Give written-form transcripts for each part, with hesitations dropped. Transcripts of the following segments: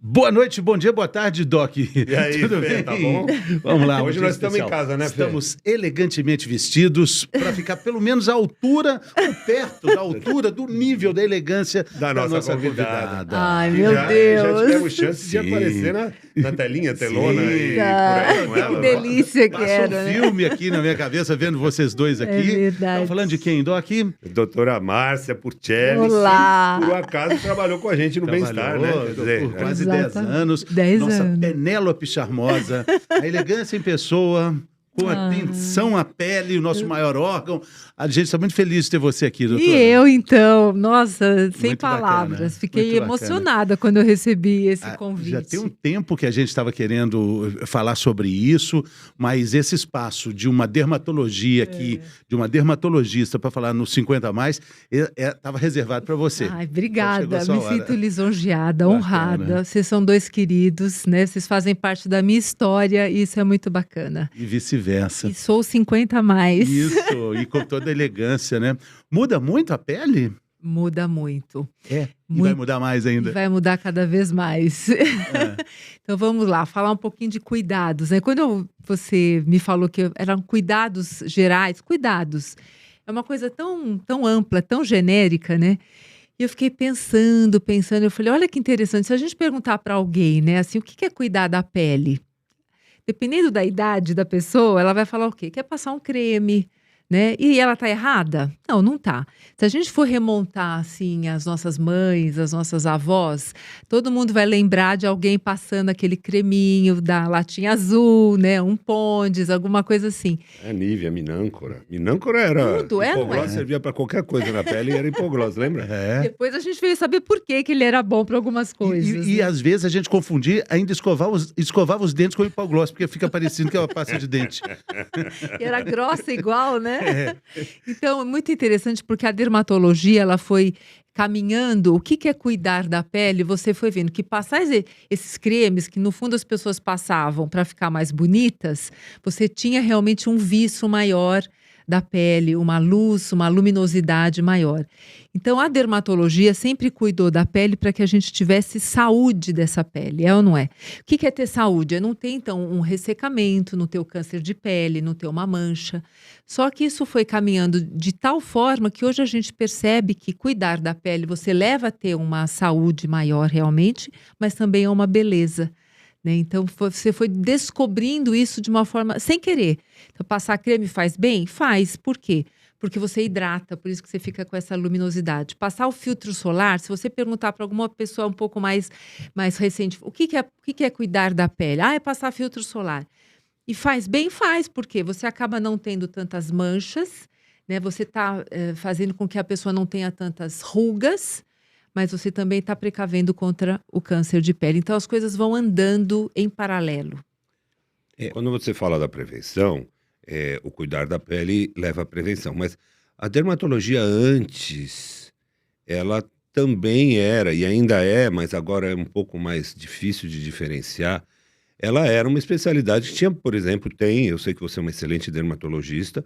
Boa noite, bom dia, boa tarde, Doc. E aí, Tudo Fê, bem? tá bom? Vamos lá. Hoje um dia nós estamos em especial. casa, né, Fê? Estamos elegantemente vestidos para ficar pelo menos à altura, ou perto da altura, do nível da elegância Da nossa convidada. Ai, Que meu já Deus. tivemos chance de Sim. aparecer na telinha, telona Sim. e por aí com Que ela. delícia que Passa era, um né? filme aqui na minha cabeça, vendo vocês dois aqui. É verdade. Estamos falando de quem, Doc? Doutora Márcia Purcelli, Olá. por um acaso trabalhou com a gente no Bem-Estar, né? Trabalhou Quer dizer, por quase Exatamente. 10 anos. 10 Nossa anos. Penélope charmosa, a elegância em pessoa, com atenção à pele, o nosso maior órgão. A gente está muito feliz de ter você aqui, doutora. E eu, então, nossa, sem Muito palavras. bacana, Fiquei muito bacana. emocionada quando eu recebi esse convite. Já tem um tempo que a gente estava querendo falar sobre isso, mas esse espaço de uma dermatologia aqui, de uma dermatologista para falar no 50 a mais, estava reservado para você. Ai, Então, obrigada, chegou a sua me hora. sinto lisonjeada, Bacana. honrada. Vocês são dois queridos, né? Vocês fazem parte da minha história e isso é muito bacana. E vice-versa. E sou 50 a mais. Isso, e com toda a elegância, né? Muda muito a pele? Muda muito. É. E Muito. vai mudar mais E ainda. vai mudar cada vez mais. Então vamos lá, falar um pouquinho de cuidados, né? Quando você me falou que eram cuidados gerais, cuidados, é uma coisa tão ampla, tão genérica, né? E eu fiquei pensando, eu falei, olha que interessante, se a gente perguntar para alguém, né, assim, o que é cuidar da pele? Dependendo da idade da pessoa, ela vai falar o quê? Quer passar um creme, né? E ela tá errada? Não, não tá. Se a gente for remontar, assim, as nossas mães, as nossas avós, todo mundo vai lembrar de alguém passando aquele creminho da latinha azul, né? Um Ponds, alguma coisa assim. É Nívea, Minâncora. Minâncora era... Tudo, é, não é? hipoglós servia para qualquer coisa na pele e era hipoglós, lembra? É. Depois a gente veio saber por que ele era bom para algumas coisas. E né? às vezes a gente confundia, ainda escovava os dentes com hipoglós, porque fica parecendo que é uma pasta de dente. E era grossa igual, né? Então, é muito interessante porque a dermatologia, ela foi caminhando. O que é cuidar da pele? Você foi vendo que passar esses cremes, que no fundo as pessoas passavam para ficar mais bonitas, você tinha realmente um viço maior da pele, uma luz, uma luminosidade maior. Então, a dermatologia sempre cuidou da pele para que a gente tivesse saúde dessa pele, é ou não é? O que é ter saúde? É não ter, então, um ressecamento, não ter o câncer de pele, não ter uma mancha. Só que isso foi caminhando de tal forma que hoje a gente percebe que cuidar da pele, você leva a ter uma saúde maior realmente, mas também é uma beleza. Né? Então, você foi descobrindo isso de uma forma sem querer. Então, passar creme faz bem? Faz. Por quê? Porque você hidrata, por isso que você fica com essa luminosidade. Passar o filtro solar, se você perguntar para alguma pessoa um pouco mais recente, o que é cuidar da pele? Ah, é passar filtro solar. E faz bem? Faz. Por quê? Você acaba não tendo tantas manchas, né? Você está fazendo com que a pessoa não tenha tantas rugas, mas você também está precavendo contra o câncer de pele. Então, as coisas vão andando em paralelo. Quando você fala da prevenção, o cuidar da pele leva à prevenção. Mas a dermatologia antes, ela também era, e ainda é, mas agora é um pouco mais difícil de diferenciar, ela era uma especialidade que tinha, por exemplo, eu sei que você é uma excelente dermatologista,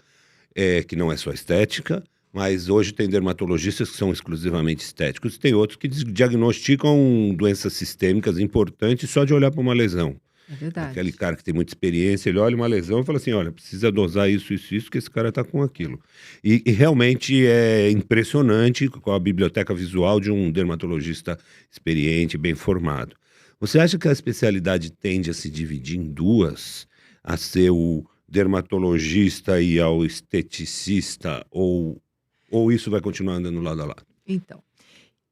que não é só estética, mas hoje tem dermatologistas que são exclusivamente estéticos, e tem outros que diagnosticam doenças sistêmicas importantes só de olhar para uma lesão. É verdade. Aquele cara que tem muita experiência, ele olha uma lesão e fala assim, olha, precisa dosar isso, que esse cara está com aquilo. E realmente é impressionante com a biblioteca visual de um dermatologista experiente, bem formado. Você acha que a especialidade tende a se dividir em duas? A ser o dermatologista e ao esteticista? Ou isso vai continuar andando lado a lado? Então,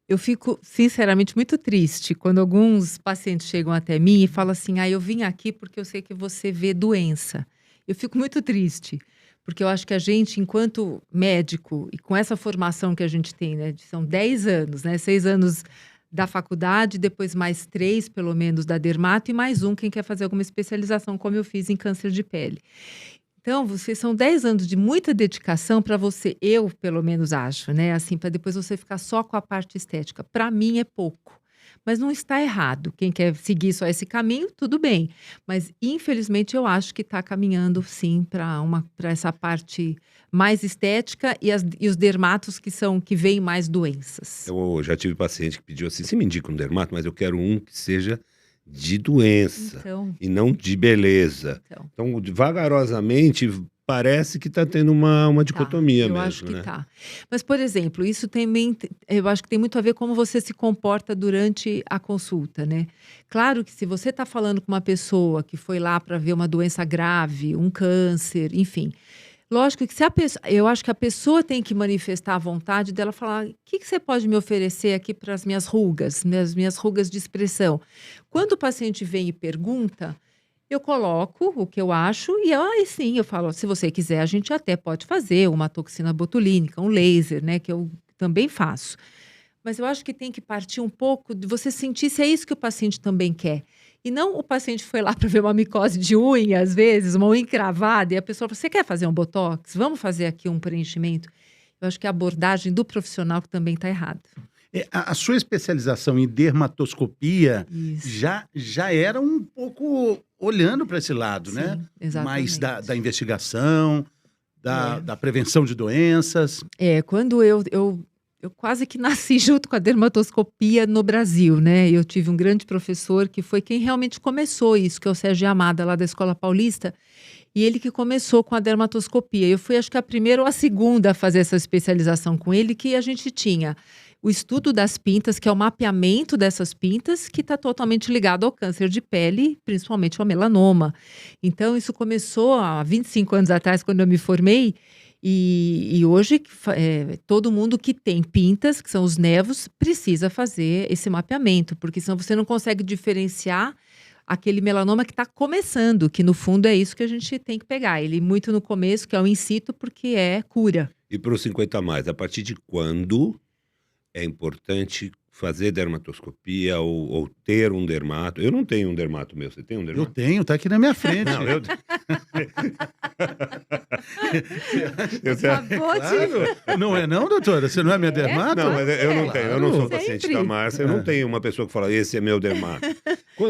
eu fico, sinceramente, muito triste quando alguns pacientes chegam até mim e falam assim, eu vim aqui porque eu sei que você vê doença. Eu fico muito triste, porque eu acho que a gente, enquanto médico, e com essa formação que a gente tem, né, são 10 anos, né, 6 anos da faculdade, depois mais 3, pelo menos, da dermato, e mais quem quer fazer alguma especialização, como eu fiz em câncer de pele. Então, são 10 anos de muita dedicação para você, eu pelo menos acho, né? Assim, para depois você ficar só com a parte estética. Para mim é pouco. Mas não está errado. Quem quer seguir só esse caminho, tudo bem. Mas, infelizmente, eu acho que está caminhando, sim, para essa parte mais estética e os dermatos que veem mais doenças. Eu já tive paciente que pediu assim, você me indica um dermato, mas eu quero um que seja de doença e não de beleza. Então, vagarosamente, parece que está tendo uma dicotomia mesmo. Eu acho que né? está. Mas, por exemplo, isso também, eu acho que tem muito a ver com como você se comporta durante a consulta, né? Claro que se você está falando com uma pessoa que foi lá para ver uma doença grave, um câncer, enfim... Lógico que eu acho que a pessoa tem que manifestar a vontade dela falar: o que você pode me oferecer aqui para as minhas rugas de expressão? Quando o paciente vem e pergunta, eu coloco o que eu acho e aí sim eu falo: se você quiser, a gente até pode fazer uma toxina botulínica, um laser, né, que eu também faço. Mas eu acho que tem que partir um pouco de você sentir se é isso que o paciente também quer. E não o paciente foi lá para ver uma micose de unha, às vezes, uma unha encravada, e a pessoa fala: você quer fazer um botox? Vamos fazer aqui um preenchimento? Eu acho que a abordagem do profissional também está errada. A sua especialização em dermatoscopia já era um pouco olhando para esse lado, Sim, né? exatamente. Mais da investigação, da prevenção de doenças. Quando eu quase que nasci junto com a dermatoscopia no Brasil, né? Eu tive um grande professor que foi quem realmente começou isso, que é o Sérgio Amada, lá da Escola Paulista, e ele que começou com a dermatoscopia. Eu fui, acho que a primeira ou a segunda a fazer essa especialização com ele, que a gente tinha o estudo das pintas, que é o mapeamento dessas pintas, que está totalmente ligado ao câncer de pele, principalmente ao melanoma. Então, isso começou há 25 anos atrás, quando eu me formei. E hoje, todo mundo que tem pintas, que são os nevos, precisa fazer esse mapeamento, porque senão você não consegue diferenciar aquele melanoma que está começando, que no fundo é isso que a gente tem que pegar. Ele muito no começo, que é o in situ, porque é cura. E para os 50 a mais, a partir de quando é importante fazer dermatoscopia ou ter um dermato? Eu não tenho um dermato meu, você tem um dermato? Eu tenho, tá aqui na minha frente. Não, eu... Claro. Não é não, doutora? Você não é minha dermato? Não, mas eu não tenho, eu não sou Sempre. paciente da Márcia, eu não tenho uma pessoa que fala, esse é meu dermato.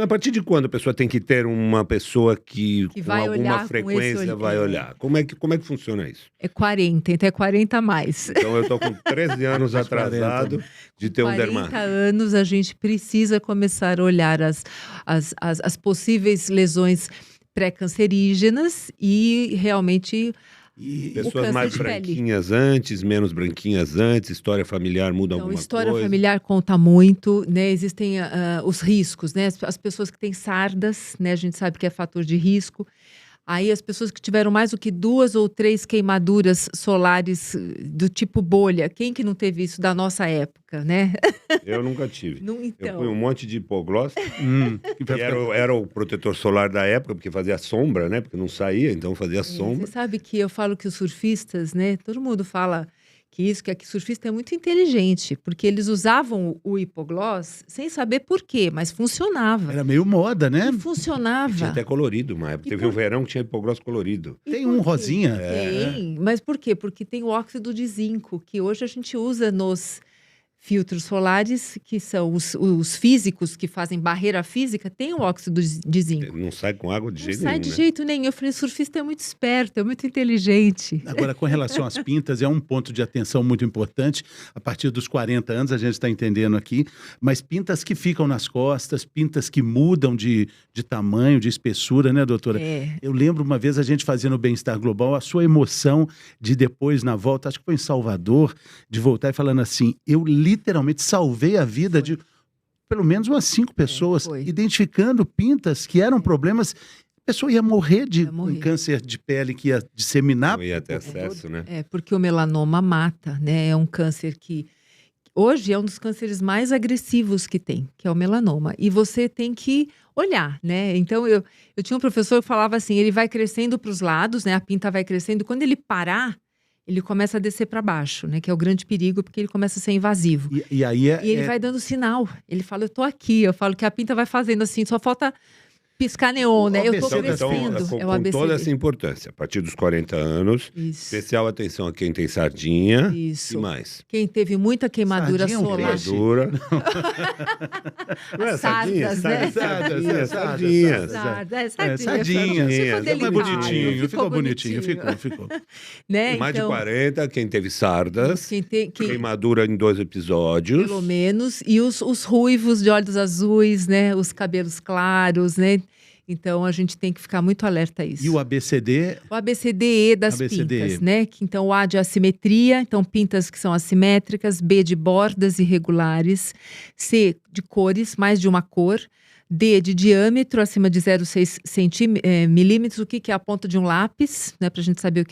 A partir de quando a pessoa tem que ter uma pessoa que com vai alguma olhar frequência vai olhar? Como é que funciona isso? É 40, então é 40 a mais. Então eu tô com 13 anos atrasado de ter um dermato. 40 anos a gente precisa começar a olhar as possíveis lesões pré-cancerígenas e realmente Pessoas mais branquinhas antes, menos branquinhas antes, história familiar muda alguma coisa? História familiar conta muito, né? Existem os riscos, né? As pessoas que têm sardas, né? A gente sabe que é fator de risco. Aí as pessoas que tiveram mais do que 2 ou 3 queimaduras solares do tipo bolha, quem que não teve isso da nossa época, né? Eu nunca tive. Então... Eu fui um monte de hipoglós, que era o protetor solar da época, porque fazia sombra, né? Porque não saía, então fazia sombra. Você sabe que eu falo que os surfistas, né? Todo mundo fala que surfista é muito inteligente, porque eles usavam o hipoglós sem saber por quê, mas funcionava. Era meio moda, né? E funcionava. Tinha até colorido uma época. Teve um verão que tinha hipoglós colorido. Tem um rosinha. Tem, mas por quê? Porque tem o óxido de zinco, que hoje a gente usa nos filtros solares, que são os físicos que fazem barreira física, tem o óxido de zinco. Não sai com água de jeito nenhum, Não sai de jeito nenhum. Eu falei, surfista é muito esperto, é muito inteligente. Agora, com relação às pintas, é um ponto de atenção muito importante. A partir dos 40 anos, a gente está entendendo aqui. Mas pintas que ficam nas costas, pintas que mudam de tamanho, de espessura, né, doutora? Eu lembro uma vez a gente fazia no Bem-Estar Global a sua emoção de depois, na volta, acho que foi em Salvador, de voltar e falando assim, eu literalmente salvei a vida de pelo menos umas 5 pessoas, identificando pintas que eram problemas. A pessoa ia morrer de um câncer de pele que ia disseminar. Não ia ter acesso, né? Porque o melanoma mata, né? É um câncer que hoje é um dos cânceres mais agressivos que tem, que é o melanoma. E você tem que olhar, né? Então, eu tinha um professor que falava assim, ele vai crescendo para os lados, né? A pinta vai crescendo. Quando ele parar, ele começa a descer para baixo, né? Que é o grande perigo, porque ele começa a ser invasivo. E aí ele vai dando sinal. Ele fala, eu tô aqui. Eu falo que a pinta vai fazendo assim, só falta piscar neon, né? Eu tô ABC, crescendo. Então, É o com ABCD. toda essa importância, a partir dos 40 anos, Isso. especial atenção a quem tem sardinha Isso. e mais. Quem teve muita queimadura Sardinha é um solar. peixe? Queimadura. Não é As sardinha? sardas, né? Sardinhas. Sardinha. Sardinha. Ficou Ficou bonitinho, ficou bonitinho, bonitinho. ficou. Né? Mais de Então, 40, quem teve sardas, quem queimadura em 2 episódios. pelo menos, e os ruivos de olhos azuis, né? Os cabelos claros, né? Então a gente tem que ficar muito alerta a isso. E o ABCD? O ABCDE das ABCDE. pintas, né? Então o A de assimetria, então pintas que são assimétricas, B de bordas irregulares, C de cores, mais de uma cor, D de diâmetro acima de 0,6 milímetros, o que é a ponta de um lápis, né? Para a gente saber o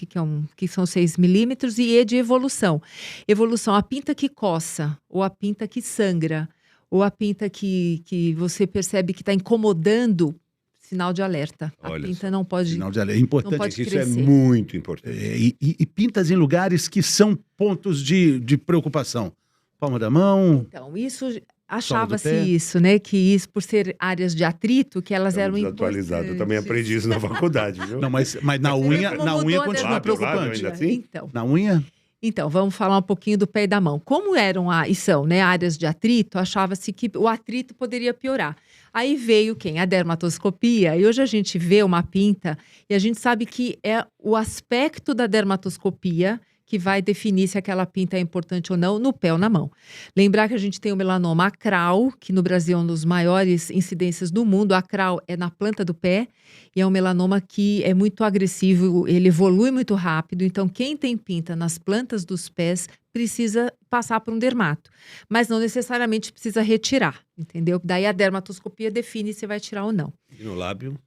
que são 6 milímetros, e E de evolução. Evolução, a pinta que coça, ou a pinta que sangra, ou a pinta que você percebe que está incomodando. Sinal de alerta. A Olha pinta só. não pode. Sinal de alerta. É importante. Não pode Isso crescer. é muito importante. E pintas em lugares que são pontos de preocupação. Palma da mão. Então, isso achava-se pé. isso, né? Que isso, por ser áreas de atrito, que elas eram Desatualizado. Eu importantes. também aprendi isso na faculdade, viu? Não, mas na unha, como na mudou unha a continua dermatologia. preocupante. Ainda assim? Na unha? Então, vamos falar um pouquinho do pé e da mão. Como eram e são, né, áreas de atrito, achava-se que o atrito poderia piorar. Aí veio quem? A dermatoscopia. E hoje a gente vê uma pinta e a gente sabe que é o aspecto da dermatoscopia que vai definir se aquela pinta é importante ou não no pé ou na mão. Lembrar que a gente tem o melanoma acral, que no Brasil é uma das maiores incidências do mundo. O acral é na planta do pé e é um melanoma que é muito agressivo, ele evolui muito rápido. Então, quem tem pinta nas plantas dos pés precisa passar por um dermato, mas não necessariamente precisa retirar, entendeu? Daí a dermatoscopia define se vai tirar ou não. E no lábio?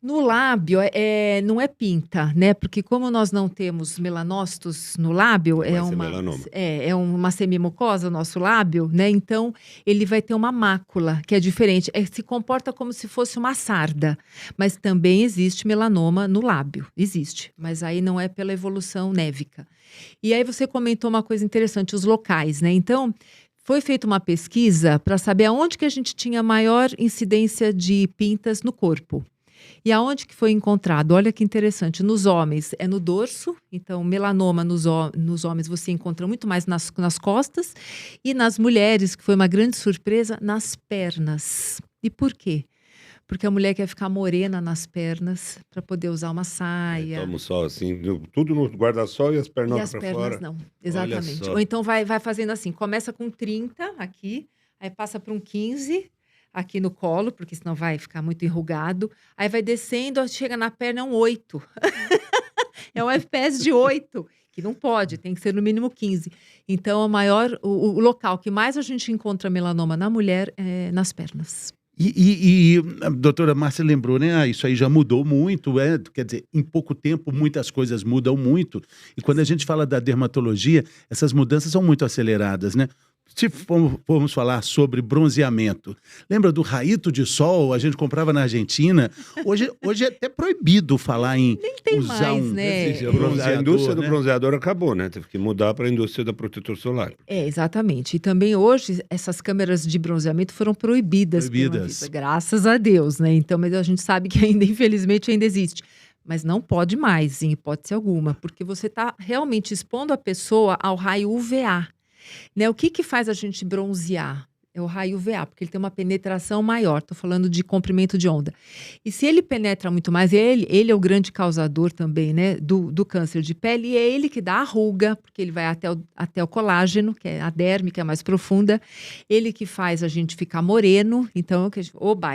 No lábio, não é pinta, né? Porque como nós não temos melanócitos no lábio, Vai ser melanoma. é uma semimucosa o nosso lábio, né? Então, ele vai ter uma mácula, que é diferente. Se comporta como se fosse uma sarda. Mas também existe melanoma no lábio, existe. Mas aí não é pela evolução névica. E aí você comentou uma coisa interessante, os locais, né? Então, foi feita uma pesquisa para saber aonde que a gente tinha maior incidência de pintas no corpo. E aonde que foi encontrado? Olha que interessante. Nos homens é no dorso, então melanoma nos homens você encontra muito mais nas costas, e nas mulheres, que foi uma grande surpresa, nas pernas. E por quê? Porque a mulher quer ficar morena nas pernas para poder usar uma saia. Toma só assim, tudo no guarda-sol e as pernas E as para pernas fora. não, exatamente. só. Ou então vai fazendo assim, começa com 30 aqui, aí passa para um 15 aqui no colo, porque senão vai ficar muito enrugado. Aí vai descendo, chega na perna, é um 8. É um FPS de 8, que não pode, tem que ser no mínimo 15. Então, o local que mais a gente encontra melanoma na mulher é nas pernas. E a doutora Márcia lembrou, né? Isso aí já mudou muito, quer dizer, em pouco tempo muitas coisas mudam muito. E quando a gente fala da dermatologia, essas mudanças são muito aceleradas, né? Se formos falar sobre bronzeamento, lembra do raíto de sol? A gente comprava na Argentina. Hoje é até proibido falar em Nem tem usar mais, um né? A indústria do né? bronzeador acabou, né? Teve que mudar para a indústria da protetor solar. Exatamente. E também hoje, essas câmeras de bronzeamento foram proibidas. pela Anvisa, graças a Deus, né? Então, mas a gente sabe que ainda, infelizmente, ainda existe. Mas não pode mais, em hipótese alguma, porque você está realmente expondo a pessoa ao raio UVA. Né? O que faz a gente bronzear? É o raio UVA, porque ele tem uma penetração maior. Estou falando de comprimento de onda. E se ele penetra muito mais, ele é o grande causador também, né, do câncer de pele, e é ele que dá a ruga, porque ele vai até o colágeno, que é a derme, que é mais profunda. Ele que faz a gente ficar moreno. Então,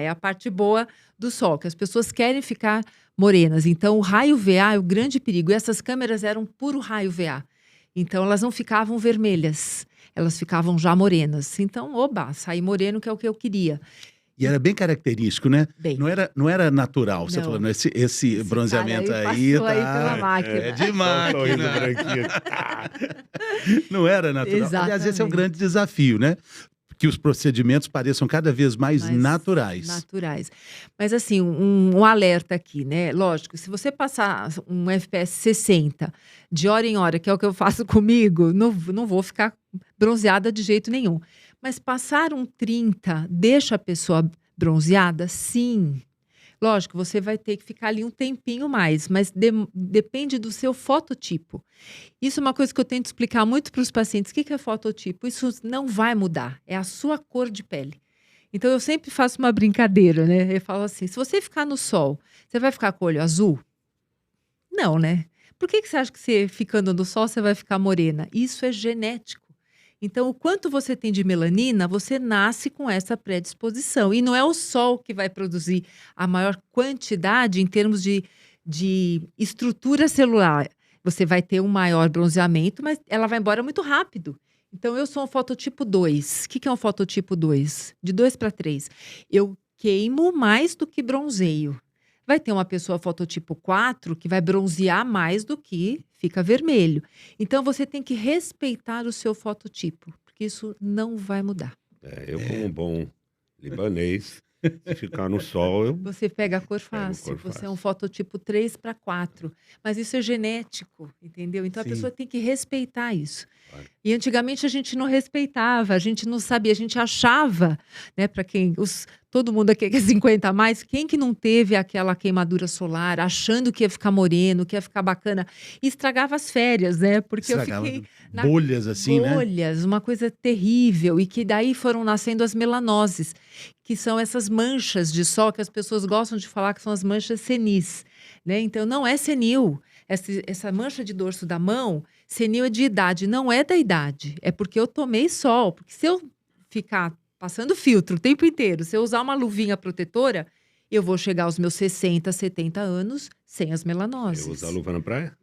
é a parte boa do sol, que as pessoas querem ficar morenas. Então, o raio UVA é o grande perigo. E essas câmeras eram puro raio UVA. Então, elas não ficavam vermelhas, elas ficavam já morenas. Então, saí moreno, que é o que eu queria. E era bem característico, né? Bem. Não era natural. Você Não. falando, esse bronzeamento cara aí passou tá... aí pela máquina. É de Sorriso máquina. branquinho. Não era natural. Exatamente. Aliás, esse é um grande desafio, né? Que os procedimentos pareçam cada vez mais naturais. Naturais. Mas assim, um alerta aqui, né? Lógico, se você passar um FPS 60 de hora em hora, que é o que eu faço comigo, não vou ficar bronzeada de jeito nenhum. Mas passar um 30 deixa a pessoa bronzeada? Sim. Lógico, você vai ter que ficar ali um tempinho mais, mas depende do seu fototipo. Isso é uma coisa que eu tento explicar muito para os pacientes. O que é fototipo? Isso não vai mudar, é a sua cor de pele. Então, eu sempre faço uma brincadeira, né? Eu falo assim, se você ficar no sol, você vai ficar com o olho azul? Não, né? Por que você acha que você ficando no sol, você vai ficar morena? Isso é genético. Então, o quanto você tem de melanina, você nasce com essa predisposição. E não é o sol que vai produzir a maior quantidade em termos de estrutura celular. Você vai ter um maior bronzeamento, mas ela vai embora muito rápido. Então, eu sou um fototipo 2. O que é um fototipo 2? De 2 para 3. Eu queimo mais do que bronzeio. Vai ter uma pessoa fototipo 4 que vai bronzear mais do que fica vermelho. Então, você tem que respeitar o seu fototipo, porque isso não vai mudar. Eu, como um bom libanês, se ficar no sol, Você pega a cor fácil. Você é um fototipo 3 para 4. Mas isso é genético, entendeu? Então, a pessoa tem que respeitar isso. Claro. E antigamente a gente não respeitava, a gente não sabia, a gente achava, né, para quem... Todo mundo aqui que é 50 a mais, quem que não teve aquela queimadura solar, achando que ia ficar moreno, que ia ficar bacana, e estragava as férias, né? Porque Estragava eu fiquei... bolhas assim, né? Bolhas, uma coisa terrível, e que daí foram nascendo as melanoses, que são essas manchas de sol que as pessoas gostam de falar que são as manchas senis, né? Então, não é senil. Essa mancha de dorso da mão, senil é de idade, não é da idade, é porque eu tomei sol, porque se eu ficar passando filtro o tempo inteiro, se eu usar uma luvinha protetora, eu vou chegar aos meus 60, 70 anos sem as melanoses. Eu usar luva na praia?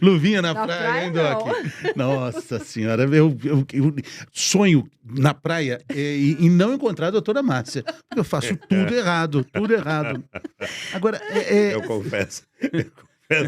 Luvinha na praia, hein, Doc? Nossa senhora, eu sonho na praia e não encontrar a doutora Márcia. Porque eu faço tudo errado, tudo errado. Agora, Eu confesso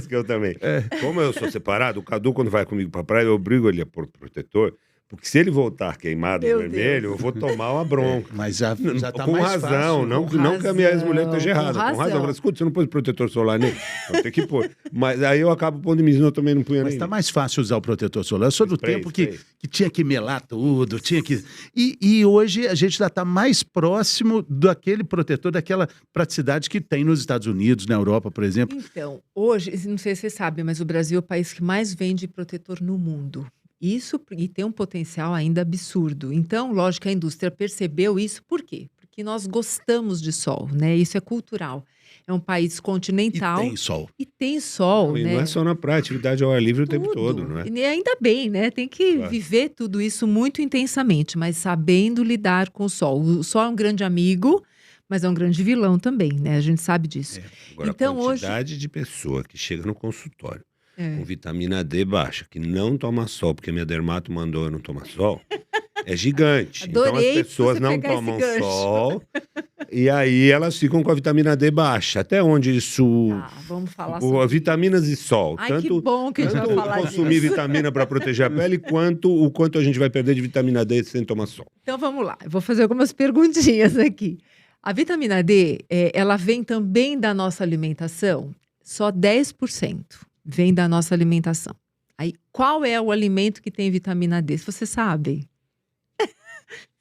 que eu também. Como eu sou separado, o Cadu, quando vai comigo pra praia, eu obrigo ele a pôr protetor. Porque se ele voltar queimado vermelho, eu vou tomar uma bronca. Mas já tá com mais razão, fácil. não que a minha ex-mulher esteja errada. Com razão. Ela, escuta, você não pôs protetor solar nele? Então tem que pôr. Mas aí eu acabo pondo em mim, eu também não punha nem. Mas tá mais fácil usar o protetor solar. Eu sou do tempo que tinha que melar tudo, tinha que... E hoje a gente já tá mais próximo daquele protetor, daquela praticidade que tem nos Estados Unidos, na Europa, por exemplo. Então, hoje, não sei se você sabe, mas o Brasil é o país que mais vende protetor no mundo. Isso e tem um potencial ainda absurdo. Então, lógico, a indústria percebeu isso. Por quê? Porque nós gostamos de sol, né? Isso é cultural. É um país continental. E tem sol. E tem sol, E né? não é só na praia, atividade ao ar livre o tempo todo, não é? E ainda bem, né? Tem que viver tudo isso muito intensamente, mas sabendo lidar com o sol. O sol é um grande amigo, mas é um grande vilão também, né? A gente sabe disso. Agora, Então, a quantidade de pessoa que chega no consultório com vitamina D baixa, que não toma sol, porque minha dermato mandou eu não tomar sol, é gigante. Adorei então as pessoas não tomam sol e aí elas ficam com a vitamina D baixa. Até onde isso... vamos falar sobre vitaminas e sol. Ai, tanto, que bom que a gente vai falar consumir disso. vitamina para proteger a pele, o quanto a gente vai perder de vitamina D sem tomar sol. Então vamos lá, eu vou fazer algumas perguntinhas aqui. A vitamina D, ela vem também da nossa alimentação? Só 10% vem da nossa alimentação. Aí, qual é o alimento que tem vitamina D? Se você sabe.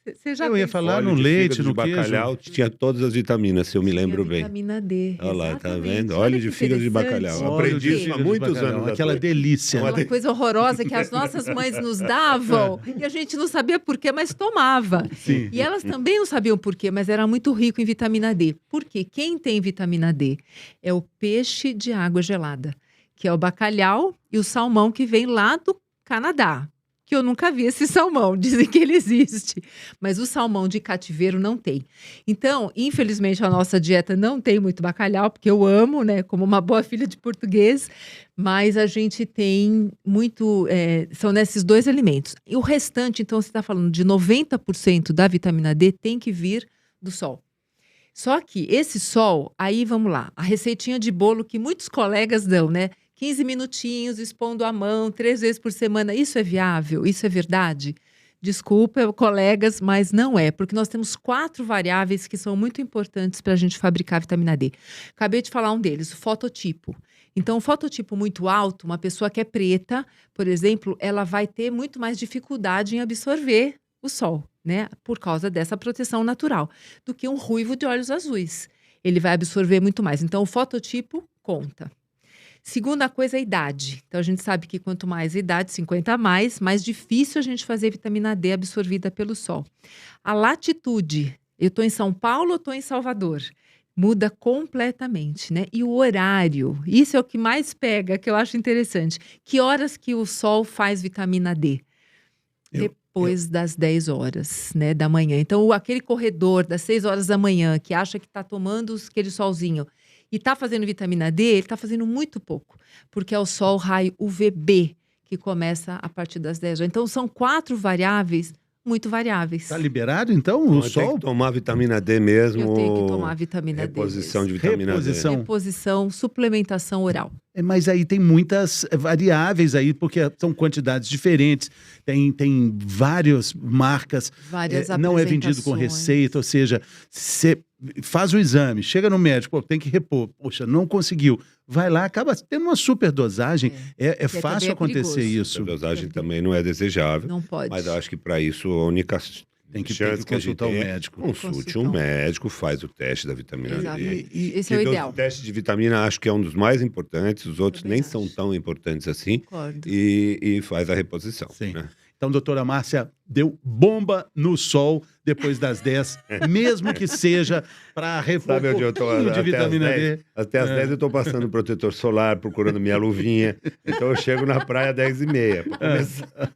Você já Eu ia Óleo falar no de leite, fígado no de bacalhau, queijo. tinha todas as vitaminas, se eu me lembro bem. Vitamina D. Olha lá, tá exatamente. vendo? Olha Óleo que de fígado de interessante. bacalhau. Óleo Aprendi de isso há fígado de muitos bacalhau, anos. aquela atrás. delícia. Aquela coisa horrorosa que as nossas mães nos davam e a gente não sabia por quê, mas tomava. Sim. E elas também não sabiam por quê, mas era muito rico em vitamina D. Por quê? Quem tem vitamina D é o peixe de água gelada, que é o bacalhau e o salmão que vem lá do Canadá. Que eu nunca vi esse salmão, dizem que ele existe. Mas o salmão de cativeiro não tem. Então, infelizmente, a nossa dieta não tem muito bacalhau, porque eu amo, né? Como uma boa filha de português. Mas a gente tem muito... são nesses dois alimentos. E o restante, então, você está falando de 90% da vitamina D tem que vir do sol. Só que esse sol, aí vamos lá, a receitinha de bolo que muitos colegas dão, né? 15 minutinhos, expondo a mão, 3 vezes por semana. Isso é viável? Isso é verdade? Desculpa, colegas, mas não é. Porque nós temos 4 variáveis que são muito importantes para a gente fabricar a vitamina D. Acabei de falar um deles, o fototipo. Então, o fototipo muito alto, uma pessoa que é preta, por exemplo, ela vai ter muito mais dificuldade em absorver o sol. né? Por causa dessa proteção natural, do que um ruivo de olhos azuis. Ele vai absorver muito mais. Então, o fototipo conta. Segunda coisa é a idade. Então, a gente sabe que quanto mais idade, 50 a mais difícil a gente fazer vitamina D absorvida pelo sol. A latitude. Eu estou em São Paulo ou estou em Salvador? Muda completamente, né? E o horário. Isso é o que mais pega, que eu acho interessante. Que horas que o sol faz vitamina D? Depois das 10 horas, né, da manhã. Então, aquele corredor das 6 horas da manhã, que acha que está tomando aquele solzinho e está fazendo vitamina D, ele está fazendo muito pouco, porque é o sol raio UVB, que começa a partir das 10 horas. Então, são 4 variáveis muito variáveis. Tá liberado, então, o sol? Tem que tomar vitamina D mesmo. Eu tenho que tomar vitamina D. Reposição de vitamina D. Reposição, suplementação oral. Mas aí tem muitas variáveis aí, porque são quantidades diferentes, tem várias marcas, Várias não é vendido com receita, ou seja, você faz o exame, chega no médico, tem que repor, poxa, não conseguiu, vai lá, acaba tendo uma superdosagem, é fácil acontecer isso. Superdosagem também não é desejável, não pode. Mas eu acho que para isso a única tem que consultar o médico. Consulte um médico, faz o teste da vitamina D. Esse é o ideal. O teste de vitamina acho que é um dos mais importantes, os outros nem são tão importantes assim. E faz a reposição. Sim. Né? Então, doutora Márcia, deu bomba no sol depois das 10, mesmo que seja para repor um pouquinho de vitamina D. Até as 10 eu estou passando protetor solar, procurando minha luvinha. Então eu chego na praia às 10h30 para começar.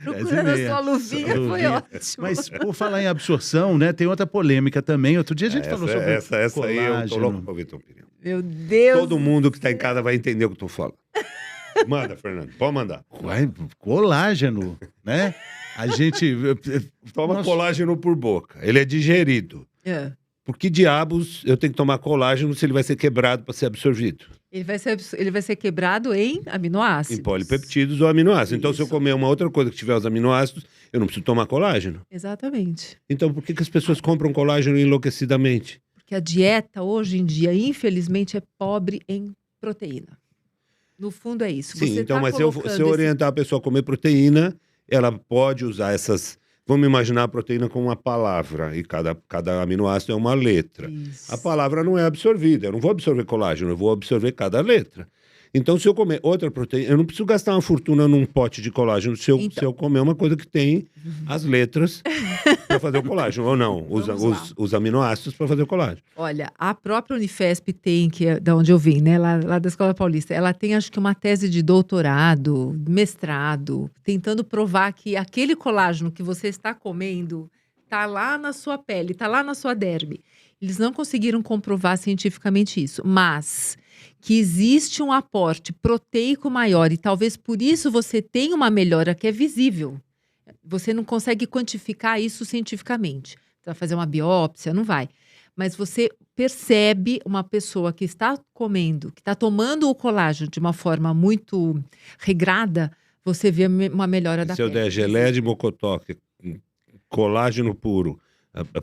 Procurando a sua luvinha, foi ótimo. Mas por falar em absorção, né, tem outra polêmica também. Outro dia a gente falou sobre essa colágeno. Aí eu tô louco para ouvir tua opinião. Meu Deus! Todo mundo que está em casa vai entender o que eu tô falando. Manda, Fernando, pode mandar. Colágeno, né? A gente toma colágeno por boca. Ele é digerido. Por que diabos eu tenho que tomar colágeno se ele vai ser quebrado para ser absorvido? Ele vai ser quebrado em aminoácidos. Em polipeptídeos ou aminoácidos. Então, se eu comer uma outra coisa que tiver os aminoácidos, eu não preciso tomar colágeno. Exatamente. Então, por que as pessoas compram colágeno enlouquecidamente? Porque a dieta, hoje em dia, infelizmente, é pobre em proteína. No fundo, é isso. Sim, então, mas se eu orientar a pessoa a comer proteína, ela pode usar essas... Vamos imaginar a proteína como uma palavra, e cada aminoácido é uma letra. Isso. A palavra não é absorvida, eu não vou absorver colágeno, eu vou absorver cada letra. Então, se eu comer outra proteína, eu não preciso gastar uma fortuna num pote de colágeno se eu comer uma coisa que tem as letras para fazer o colágeno, ou não, os aminoácidos para fazer o colágeno. Olha, a própria Unifesp tem, que é da onde eu vim, né, lá da Escola Paulista, ela tem, acho que uma tese de doutorado, mestrado, tentando provar que aquele colágeno que você está comendo está lá na sua pele, está lá na sua derme. Eles não conseguiram comprovar cientificamente isso, mas que existe um aporte proteico maior e talvez por isso você tenha uma melhora que é visível. Você não consegue quantificar isso cientificamente. Você vai fazer uma biópsia, não vai. Mas você percebe uma pessoa que está comendo, que está tomando o colágeno de uma forma muito regrada, você vê uma melhora da pele. Se eu der geleia de mocotó, colágeno puro,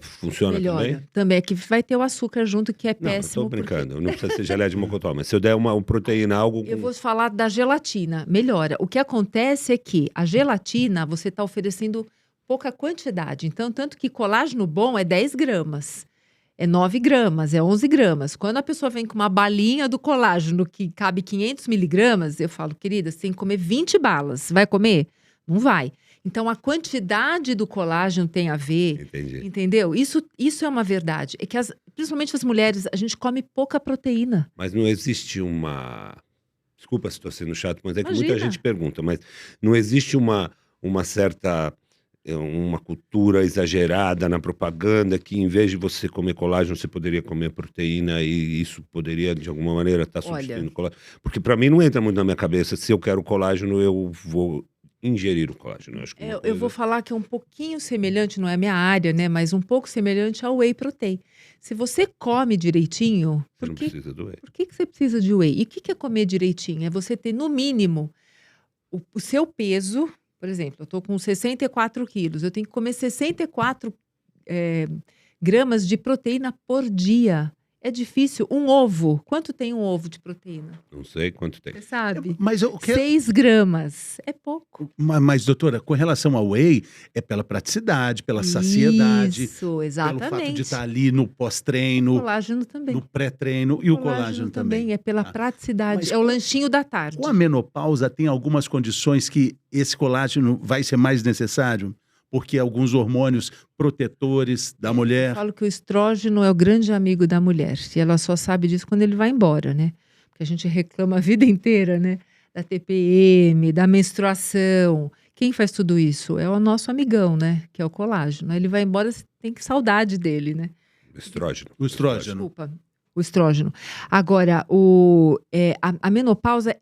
funciona melhora. Também é que vai ter o açúcar junto, que é péssimo. Não, eu tô brincando. Não precisa ser geleia de mocotó, mas se eu der uma proteína, algo... Eu vou falar da gelatina. Melhora. O que acontece é que a gelatina, você está oferecendo pouca quantidade. Então, tanto que colágeno bom é 10 gramas. É 9 gramas, é 11 gramas. Quando a pessoa vem com uma balinha do colágeno que cabe 500 miligramas, eu falo, querida, você tem que comer 20 balas. Vai comer? Não vai. Então, a quantidade do colágeno tem a ver, entendeu? Isso é uma verdade. É que, principalmente as mulheres, a gente come pouca proteína. Mas não existe uma... Desculpa se estou sendo chato, mas é que muita gente pergunta. Mas não existe uma certa... uma cultura exagerada na propaganda que, em vez de você comer colágeno, você poderia comer proteína e isso poderia, de alguma maneira, estar substituindo o colágeno? Porque, para mim, não entra muito na minha cabeça. Se eu quero colágeno, eu vou... ingerir o colágeno. Eu vou falar que é um pouquinho semelhante, não é a minha área, né? Mas um pouco semelhante ao whey protein. Se você come direitinho... Você não precisa do whey. Por que você precisa de whey? E o que é comer direitinho? É você ter, no mínimo, o seu peso... Por exemplo, eu estou com 64 quilos. Eu tenho que comer 64 gramas de proteína por dia. É difícil. Um ovo. Quanto tem um ovo de proteína? Não sei quanto tem. Você sabe? Mas 6 gramas. É pouco. Mas, doutora, com relação ao whey, é pela praticidade, pela saciedade. Isso, exatamente. Pelo fato de estar ali no pós-treino. O colágeno também. No pré-treino e o colágeno também. É pela praticidade. Mas É o lanchinho da tarde. Com a menopausa, tem algumas condições que esse colágeno vai ser mais necessário? Porque alguns hormônios protetores da mulher... Eu falo que o estrógeno é o grande amigo da mulher. E ela só sabe disso quando ele vai embora, né? Porque a gente reclama a vida inteira, né? Da TPM, da menstruação. Quem faz tudo isso? É o nosso amigão, né? Que é o colágeno. Aí ele vai embora, você tem que saudade dele, né? Estrógeno. O estrógeno. Desculpa. O estrógeno. Agora, a menopausa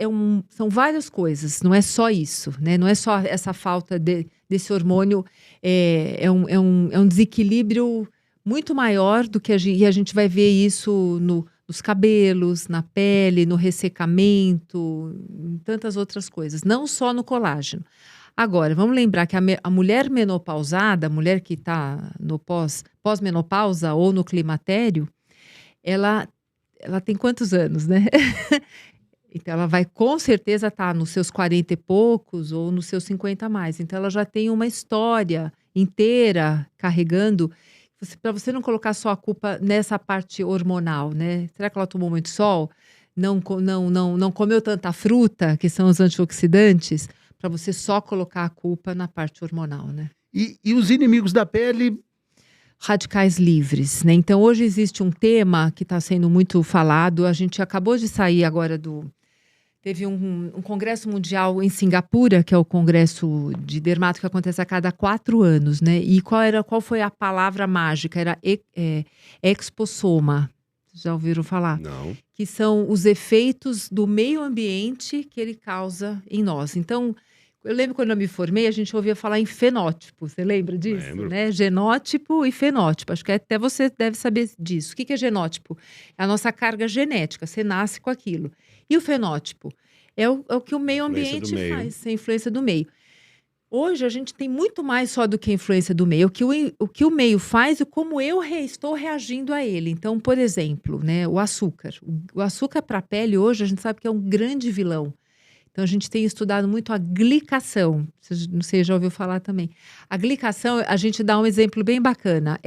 são várias coisas, não é só isso, né? Não é só essa falta desse hormônio, é um desequilíbrio muito maior do que e a gente vai ver isso nos cabelos, na pele, no ressecamento, em tantas outras coisas, não só no colágeno. Agora, vamos lembrar que a mulher menopausada, a mulher que está no pós-menopausa ou no climatério, ela tem quantos anos, né? Então, ela vai com certeza estar nos seus 40 e poucos ou nos seus 50 a mais. Então, ela já tem uma história inteira carregando, para você não colocar só a culpa nessa parte hormonal, né? Será que ela tomou muito sol? Não comeu tanta fruta, que são os antioxidantes, para você só colocar a culpa na parte hormonal, né? E os inimigos da pele... Radicais livres, né? Então, hoje existe um tema que está sendo muito falado. A gente acabou de sair agora Teve um congresso mundial em Singapura, que é o congresso de dermato que acontece a cada 4 anos, né? E qual foi a palavra mágica? Era exposoma. Já ouviram falar? Não. Que são os efeitos do meio ambiente que ele causa em nós. Então, eu lembro quando eu me formei, a gente ouvia falar em fenótipo. Você lembra disso? Lembro. Né? Genótipo e fenótipo. Acho que até você deve saber disso. O que é genótipo? É a nossa carga genética. Você nasce com aquilo. E o fenótipo? É o que o meio ambiente faz. A influência do meio. Hoje, a gente tem muito mais só do que a influência do meio. O que o meio faz e como eu estou reagindo a ele. Então, por exemplo, né, o açúcar. O açúcar para a pele, hoje, a gente sabe que é um grande vilão. Então, a gente tem estudado muito a glicação. Não sei, já ouviu falar também. A glicação, a gente dá um exemplo bem bacana.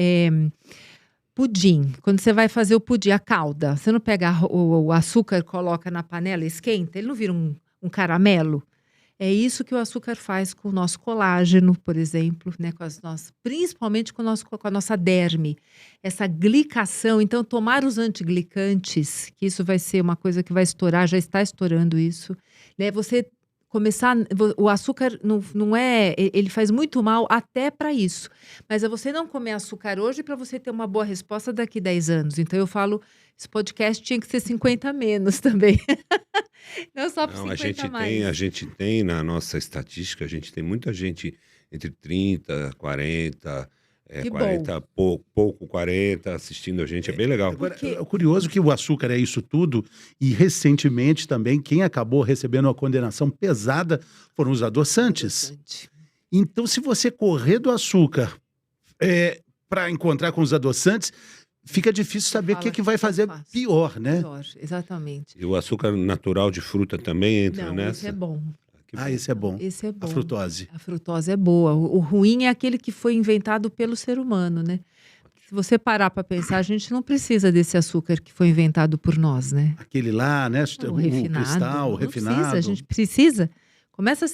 Pudim. Quando você vai fazer o pudim, a calda, você não pega o açúcar, coloca na panela e esquenta, ele não vira um caramelo? É isso que o açúcar faz com o nosso colágeno, por exemplo, né? Principalmente com a nossa derme. Essa glicação, então tomar os antiglicantes, que isso vai ser uma coisa que vai estourar, já está estourando isso, né? Você começar, o açúcar não é, ele faz muito mal até para isso, mas é você não comer açúcar hoje para você ter uma boa resposta daqui 10 anos. Então eu falo, esse podcast tinha que ser 50 a menos também. Não só por 50 a mais. A gente tem na nossa estatística, a gente tem muita gente entre 30, 40, 40, pouco 40 assistindo a gente, é bem legal. Agora, é curioso que o açúcar é isso tudo e recentemente também quem acabou recebendo uma condenação pesada foram os adoçantes. Então, se você correr do açúcar para encontrar com os adoçantes, fica difícil saber o que vai fazer pior, né? Pior, exatamente. E o açúcar natural de fruta também entra nessa? Esse é bom. Esse é bom. Esse é bom. A frutose. A frutose é boa. O ruim é aquele que foi inventado pelo ser humano, né? Se você parar para pensar, a gente não precisa desse açúcar que foi inventado por nós, né? Aquele lá, né? O refinado. Cristal, o refinado. A gente precisa. Começa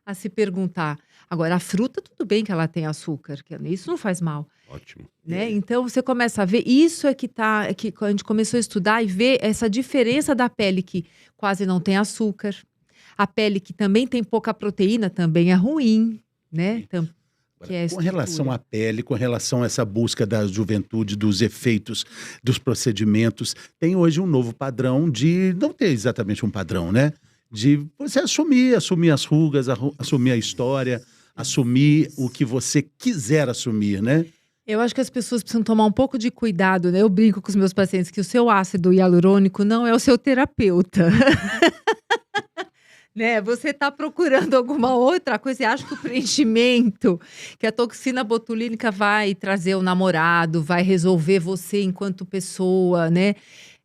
a se perguntar. Agora, a fruta, tudo bem que ela tem açúcar. Isso não faz mal. Ótimo. Né? Então, você começa a ver. Isso é que a gente começou a estudar e ver essa diferença da pele que quase não tem açúcar. A pele que também tem pouca proteína também é ruim, né? Com relação à pele, com relação a essa busca da juventude, dos efeitos, dos procedimentos, tem hoje um novo padrão de não ter exatamente um padrão, né? De você assumir as rugas, assumir a história, assumir o que você quiser assumir, né? Eu acho que as pessoas precisam tomar um pouco de cuidado, né? Eu brinco com os meus pacientes que o seu ácido hialurônico não é o seu terapeuta. né? Você está procurando alguma outra coisa e acha que o preenchimento, que a toxina botulínica vai trazer o namorado, vai resolver você enquanto pessoa, né?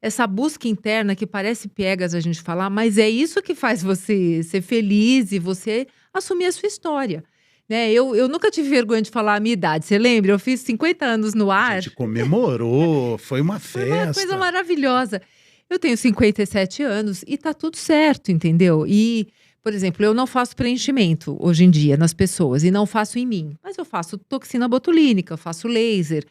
Essa busca interna que parece piegas a gente falar, mas é isso que faz você ser feliz e você assumir a sua história. Né? Eu nunca tive vergonha de falar a minha idade. Você lembra? Eu fiz 50 anos no A ar. gente comemorou, foi uma Foi uma festa. coisa maravilhosa. Eu tenho 57 anos e tá tudo certo, entendeu? E, por exemplo, eu não faço preenchimento hoje em dia nas pessoas e não faço em mim. Mas eu faço toxina botulínica, eu faço laser,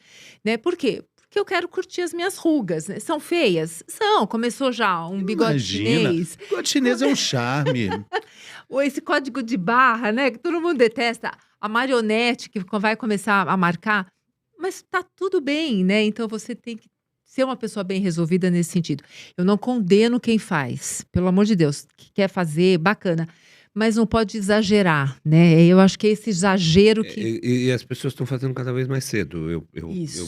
né? Por quê? Porque eu quero curtir as minhas rugas. Né? São feias? São. Começou já um bigode chinês. Bigode chinês é um charme. Ou esse código de barra, né? Que todo mundo detesta. A marionete que vai começar a marcar. Mas tá tudo bem, né? Então você tem que ser uma pessoa bem resolvida nesse sentido. Eu não condeno quem faz. Pelo amor de Deus. Que quer fazer, bacana. Mas não pode exagerar, né? Eu acho que é esse exagero que... E as pessoas estão fazendo cada vez mais cedo, eu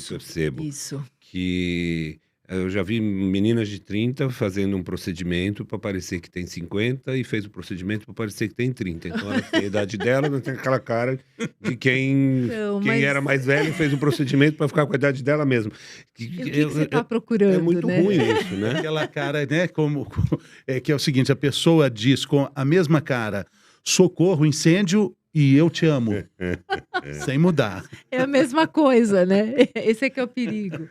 percebo. Isso. Que eu já vi meninas de 30 fazendo um procedimento para parecer que tem 50 e fez o procedimento para parecer que tem 30. Então ela tem a idade dela, não tem aquela cara de quem era mais velho e fez o procedimento para ficar com a idade dela mesmo. E o que você está procurando, É muito né? ruim isso, né? Aquela cara, né? Que é o seguinte, a pessoa diz com a mesma cara, socorro, incêndio e eu te amo. Sem mudar. É a mesma coisa, né? Esse é que é o perigo.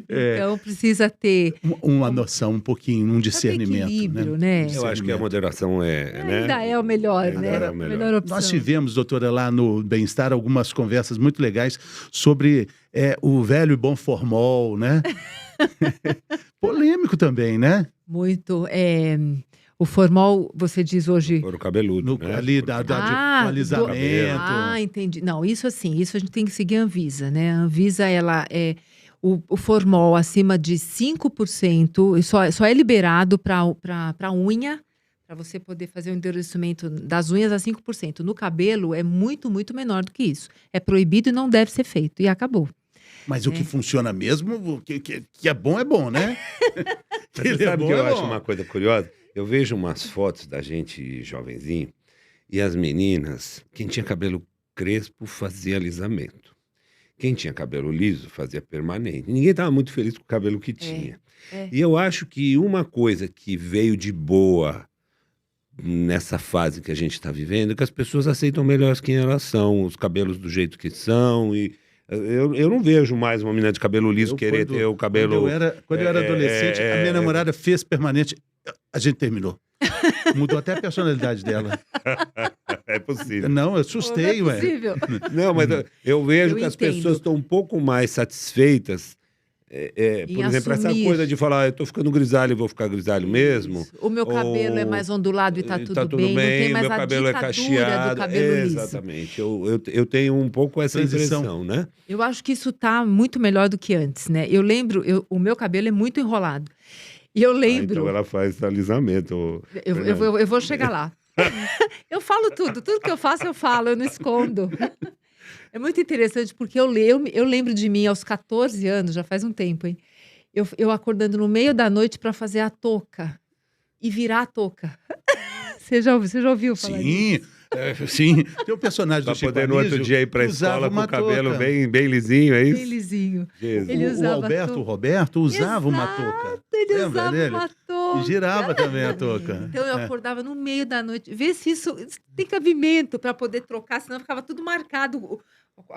Então precisa ter Uma noção, um pouquinho, um discernimento. Equilíbrio, né? Eu acho que a moderação Ainda é o melhor, né? Ainda é A o melhor. melhor opção. Nós tivemos, doutora, lá no Bem-Estar, algumas conversas muito legais sobre o velho e bom formol, né? Polêmico também, né? Muito. O formol, você diz hoje... Couro cabeludo, né? Ali do alisamento. Entendi. Não, isso assim, isso a gente tem que seguir a Anvisa, né? A Anvisa, ela é... O formol acima de 5% só é liberado para unha, para você poder fazer o endurecimento das unhas a 5%. No cabelo é muito, muito menor do que isso. É proibido e não deve ser feito. E acabou. Mas o que funciona mesmo, que é bom, né? Você sabe que eu acho uma coisa curiosa? Eu vejo umas fotos da gente jovenzinho e as meninas, quem tinha cabelo crespo fazia alisamento. Quem tinha cabelo liso fazia permanente. Ninguém estava muito feliz com o cabelo que tinha. E eu acho que uma coisa que veio de boa nessa fase que a gente está vivendo é que as pessoas aceitam melhor quem elas são, os cabelos do jeito que são. E eu não vejo mais uma menina de cabelo liso querer ter o cabelo... Quando eu era adolescente, a minha namorada fez permanente, a gente terminou. Mudou até a personalidade dela. É possível. Não, eu assustei, Não é possível. Não, mas eu vejo que as entendo. pessoas estão um pouco mais satisfeitas. Por exemplo, essa coisa de falar, eu tô ficando grisalho e vou ficar grisalho mesmo. O meu cabelo é mais ondulado e tá tudo bem. Não tem mais meu a cabelo é ditadura cacheado. do cabelo liso. Exatamente. Eu tenho um pouco essa Transição. impressão, né? Eu acho que isso tá muito melhor do que antes, né? Eu lembro, o meu cabelo é muito enrolado. E eu lembro... Então ela faz alisamento. Eu vou chegar lá. Eu falo tudo que eu faço, eu falo, eu não escondo. É muito interessante, porque eu lembro de mim aos 14 anos, já faz um tempo, hein? Eu acordando no meio da noite para fazer a touca e virar a touca. Você já ouviu falar disso? Sim. Tem um personagem Pra do Chico poder no outro Anísio dia ir pra que usava escola com uma o cabelo touca. bem lisinho, é isso? Bem lisinho. Jesus. Ele O usava Alberto, touca. o Roberto, usava uma touca. Ele Lembra usava dele? uma touca. E girava também a touca. Então eu acordava no meio da noite, ver se isso tem cabimento para poder trocar, senão ficava tudo marcado,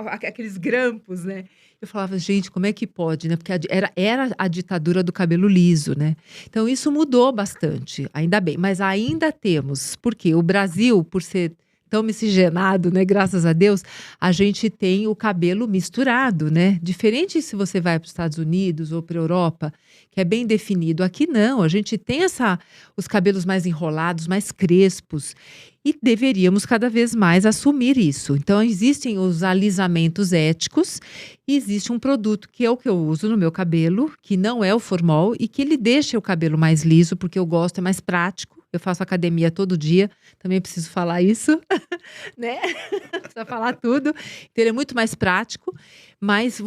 aqueles grampos, né? Eu falava, gente, como é que pode, né? Porque era a ditadura do cabelo liso, né? Então isso mudou bastante, ainda bem. Mas ainda temos, porque o Brasil, por ser tão miscigenado, né? Graças a Deus, a gente tem o cabelo misturado, né? Diferente se você vai para os Estados Unidos ou para a Europa, que é bem definido. Aqui não, a gente tem os cabelos mais enrolados, mais crespos. E deveríamos cada vez mais assumir isso. Então, existem os alisamentos éticos e existe um produto que é o que eu uso no meu cabelo, que não é o formol e que ele deixa o cabelo mais liso, porque eu gosto, é mais prático. Eu faço academia todo dia, também preciso falar isso, né? Precisa falar tudo. Então, ele é muito mais prático, mas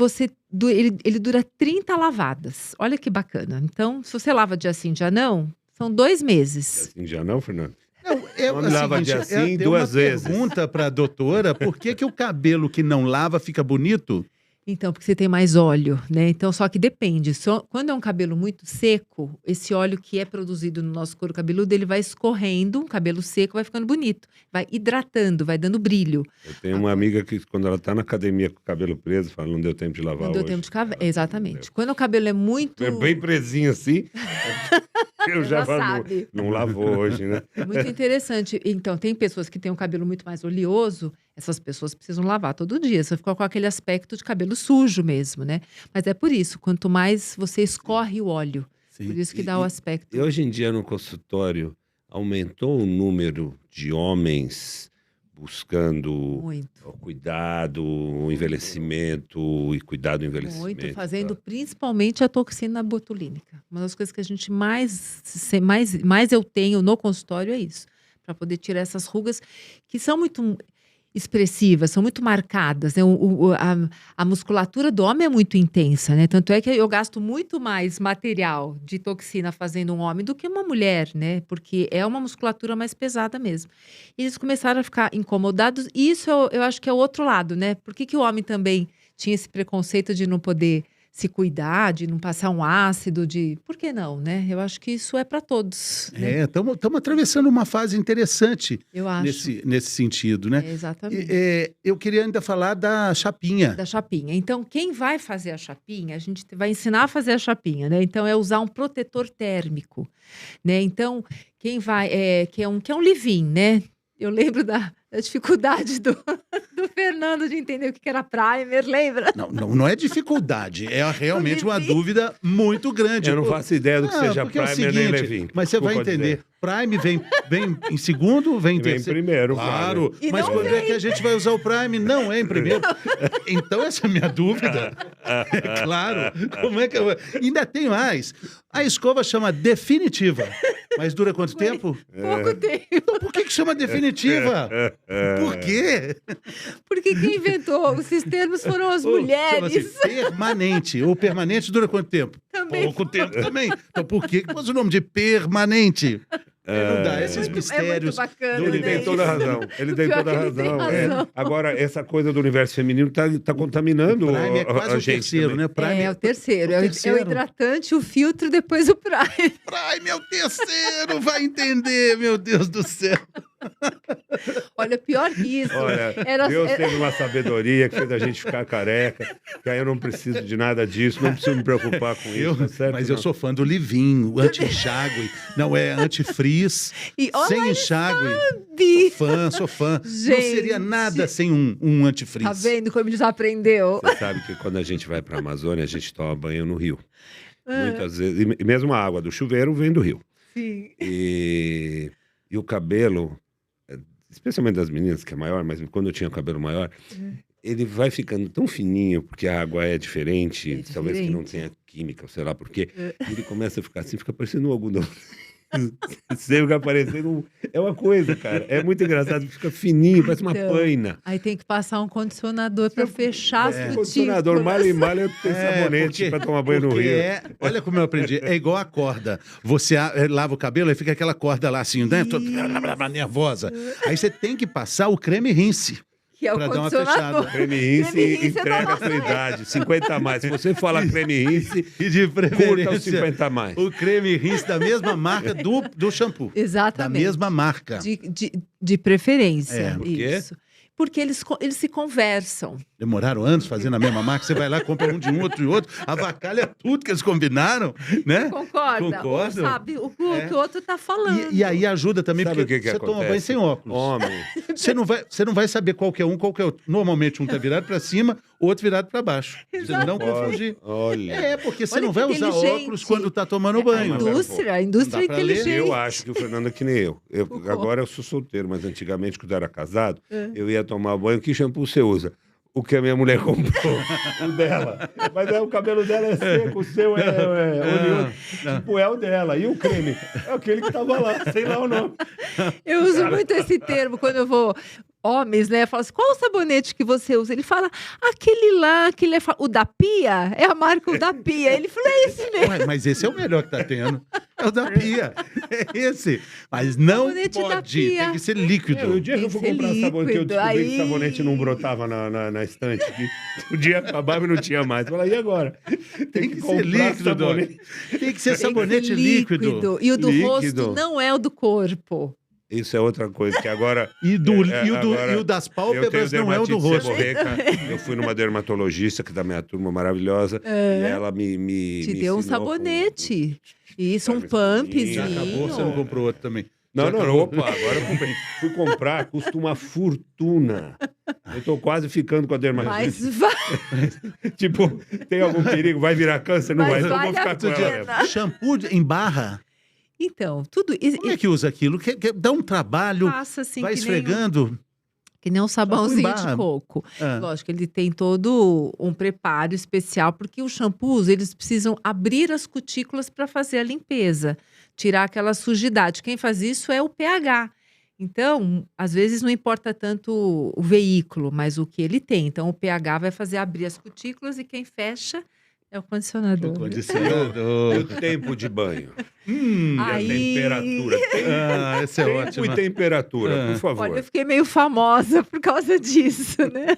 ele dura 30 lavadas. Olha que bacana. Então, se você lava dia sim, dia não, são 2 meses. Assim já não, Fernando? Quando lava dia sim, tem 2 vezes. Pergunta para a doutora, por que que o cabelo que não lava fica bonito? Então, porque você tem mais óleo, né? Então, só que depende. Quando é um cabelo muito seco, esse óleo que é produzido no nosso couro cabeludo, ele vai escorrendo, um cabelo seco vai ficando bonito. Vai hidratando, vai dando brilho. Eu tenho uma amiga que, quando ela tá na academia com o cabelo preso, fala, não deu tempo de lavar Não deu hoje. tempo de cavar. Exatamente. Quando o cabelo é muito... É bem presinho assim, eu já Ela falo, sabe. não lavou hoje, né? É muito interessante. Então, tem pessoas que têm um cabelo muito mais oleoso, essas pessoas precisam lavar todo dia. Você fica com aquele aspecto de cabelo sujo mesmo, né? Mas é por isso, quanto mais você escorre o óleo, Sim. por isso que dá o aspecto. E hoje em dia no consultório aumentou o número de homens buscando Muito. o cuidado, o envelhecimento e cuidar do envelhecimento. Muito, fazendo principalmente a toxina botulínica. Uma das coisas que a gente mais eu tenho no consultório é isso, para poder tirar essas rugas que são muito expressivas, são muito marcadas, né? A musculatura do homem é muito intensa, né? Tanto é que eu gasto muito mais material de toxina fazendo um homem do que uma mulher, né? Porque é uma musculatura mais pesada mesmo. E eles começaram a ficar incomodados, e isso eu acho que é o outro lado, né? Por que que o homem também tinha esse preconceito de não poder se cuidar, de não passar um ácido, por que não, né? Eu acho que isso é para todos, né? Estamos atravessando uma fase interessante Eu acho. nesse sentido, né? Exatamente. Eu queria ainda falar da chapinha. Da chapinha. Então, quem vai fazer a chapinha, a gente vai ensinar a fazer a chapinha, né? Então, é usar um protetor térmico, né? Então, quem vai, que é um leave-in, né? Eu lembro da dificuldade do Fernando de entender o que era primer, lembra? Não é dificuldade, é realmente uma dúvida muito grande. Eu não faço ideia do que seja porque é o primer nem seguinte, leave-in. mas você vai Desculpa entender. dizer. Prime vem em segundo, vem em Vem em terceiro. primeiro, Claro, E mas não quando é que a gente vai usar o Prime? Não é em primeiro. Então essa é a minha dúvida. É claro. Como é que ainda tem mais. A escova chama definitiva. Mas dura quanto tempo? Pouco tempo. Então por que chama definitiva? Por quê? Porque quem inventou esses termos foram as Chama mulheres. assim, permanente. O permanente dura quanto tempo? Também. Pouco tempo também. Então por que pôs o nome de permanente? Não dá esses É muito mistérios. bacana, Ele né? tem toda a razão. Ele tem Pior toda a que ele tem razão. razão. Agora, essa coisa do universo feminino tá contaminando Prime é quase a o gente terceiro, também. né? Prime É o terceiro. o É o terceiro. hidratante, o filtro, depois o prime. Prime é o terceiro, vai entender, meu Deus do céu. Olha, pior que isso. Olha, Era- Deus era- teve uma sabedoria que fez a gente ficar careca, que aí eu não preciso de nada disso, não preciso me preocupar com isso, tá certo? Mas eu Não. sou fã do Livinho, o anti-enxágue. Não, é anti-frizz, E olha, sem enxágue. Bi. Sou fã. Não Gente. seria nada sem um antifrizz. Tá vendo como ele já aprendeu? Você sabe que quando a gente vai para a Amazônia, a gente toma banho no rio. Ah. Muitas vezes, e mesmo a água do chuveiro vem do rio. Sim. E o cabelo, especialmente das meninas, que é maior, mas quando eu tinha o cabelo maior, ele vai ficando tão fininho, porque a água é diferente, talvez que não tenha química, sei lá por quê. E ele começa a ficar assim, fica parecendo um algodão. Você fica parecendo é uma coisa, cara. É muito engraçado, fica fininho, parece uma Então, paina. Aí tem que passar um condicionador para fechar as cutículas. Condicionador, malha e malha, tem sabonete para tomar banho no porque rio. olha como eu aprendi, é igual a corda. Você lava o cabelo e fica aquela corda lá assim, né? Toda nervosa. Aí você tem que passar o creme rinse. Que é o Pra dar uma condicionador. fechada. Creme rinse Creme rinse é entrega da a sua idade, 50 a mais. Se você falar creme rinse, E de curta os preferência, 50 a mais. o creme rinse da mesma marca do shampoo. Da Exatamente. mesma marca. De preferência. É, por quê? Isso. Porque eles se conversam. Demoraram anos fazendo a mesma marca. Você vai lá, compra um de um, outro de outro. Avacalha tudo que eles combinaram, né? Concorda? Concordo. Um sabe o que o outro está falando. E aí ajuda também, Sabe porque o que você acontece? toma banho sem óculos. Homem, Você não vai saber qual que é qual que é outro. Normalmente um tá virado para cima, o outro virado para baixo. Você não confundir. olha. É, porque você Olha não que vai usar inteligente. óculos quando tá tomando A banho. indústria é Não dá pra ler. inteligente. Eu acho que o Fernando é que nem eu. Agora eu sou solteiro, mas antigamente, quando eu era casado, eu ia tomar banho. Que shampoo você usa? O que a minha mulher comprou, o dela. Mas o cabelo dela é seco, o seu é oleoso. Tipo, é o dela. E o creme? É aquele que tava lá, sei lá o nome. Eu uso muito esse termo quando eu vou homens, né? Falam assim, qual o sabonete que você usa? Ele fala, aquele lá, o da Pia, é a marca o da Pia. Ele falou, é esse mesmo. Ué, mas esse é o melhor que tá tendo. É o da Pia. É esse. Mas não Sabonete da pode. Pia. Tem que ser líquido. O dia que eu fui Tem que ser comprar sabonete, que eu líquido, descobri que aí- sabonete não brotava na estante. Que o dia acabava e não tinha mais. Eu falei, e agora? Tem que ser comprar líquido, Doc. sabonete. Tem que ser Tem que ser sabonete líquido. E o do Líquido. rosto não é o do corpo. Isso é outra coisa, que agora... E agora o das eu tenho pálpebras não é o do dermatite rosto. seborreica. Eu fui numa dermatologista, que é da minha turma maravilhosa, e ela me Te deu um ensinou sabonete. Isso, um Sabe, pumpzinho. Já acabou, você não comprou outro também. Não, Já não, acabou. opa, agora eu comprei. Fui comprar, custa uma fortuna. Eu tô quase ficando com a dermatite. Mas vai. Tipo, tem algum perigo? Vai virar câncer? Não Mas vai, então eu vou vale ficar a com ela. pena. Shampoo em barra. Então, tudo Como é que usa aquilo? Dá um trabalho, passa assim vai que nem, esfregando. que nem um sabãozinho barra. de coco. Ah. Lógico, ele tem todo um preparo especial, porque os shampoos, eles precisam abrir as cutículas para fazer a limpeza, tirar aquela sujidade. Quem faz isso é o pH. Então, às vezes não importa tanto o veículo, mas o que ele tem. Então, o pH vai fazer abrir as cutículas e quem fecha é o condicionador. O E condicionador. o tempo de banho? Hum. E a Aí- temperatura? Essa é Tempo ótima. e temperatura, por favor. Olha, eu fiquei meio famosa por causa disso, né?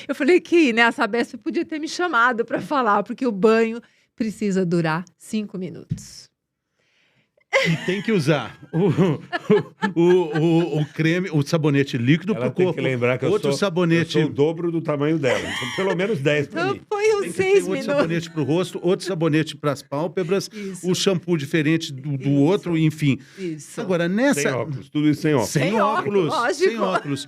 Eu falei que, né, a Sabesp podia ter me chamado para falar, porque o banho precisa durar 5 minutos. E tem que usar o creme, o sabonete líquido Ela pro tem corpo. que lembrar que outro eu sabonete. sou o dobro do tamanho dela. Então, pelo menos 10 para Então, mim. foi Tem uns que ter 6 outro minutos. sabonete pro rosto, outro sabonete para as pálpebras, Isso. o shampoo diferente do Isso. outro, enfim. Isso. Agora, Sem nessa. óculos, tudo isso sem óculos. Sem Sem óculos, óculos, sem lógico. óculos.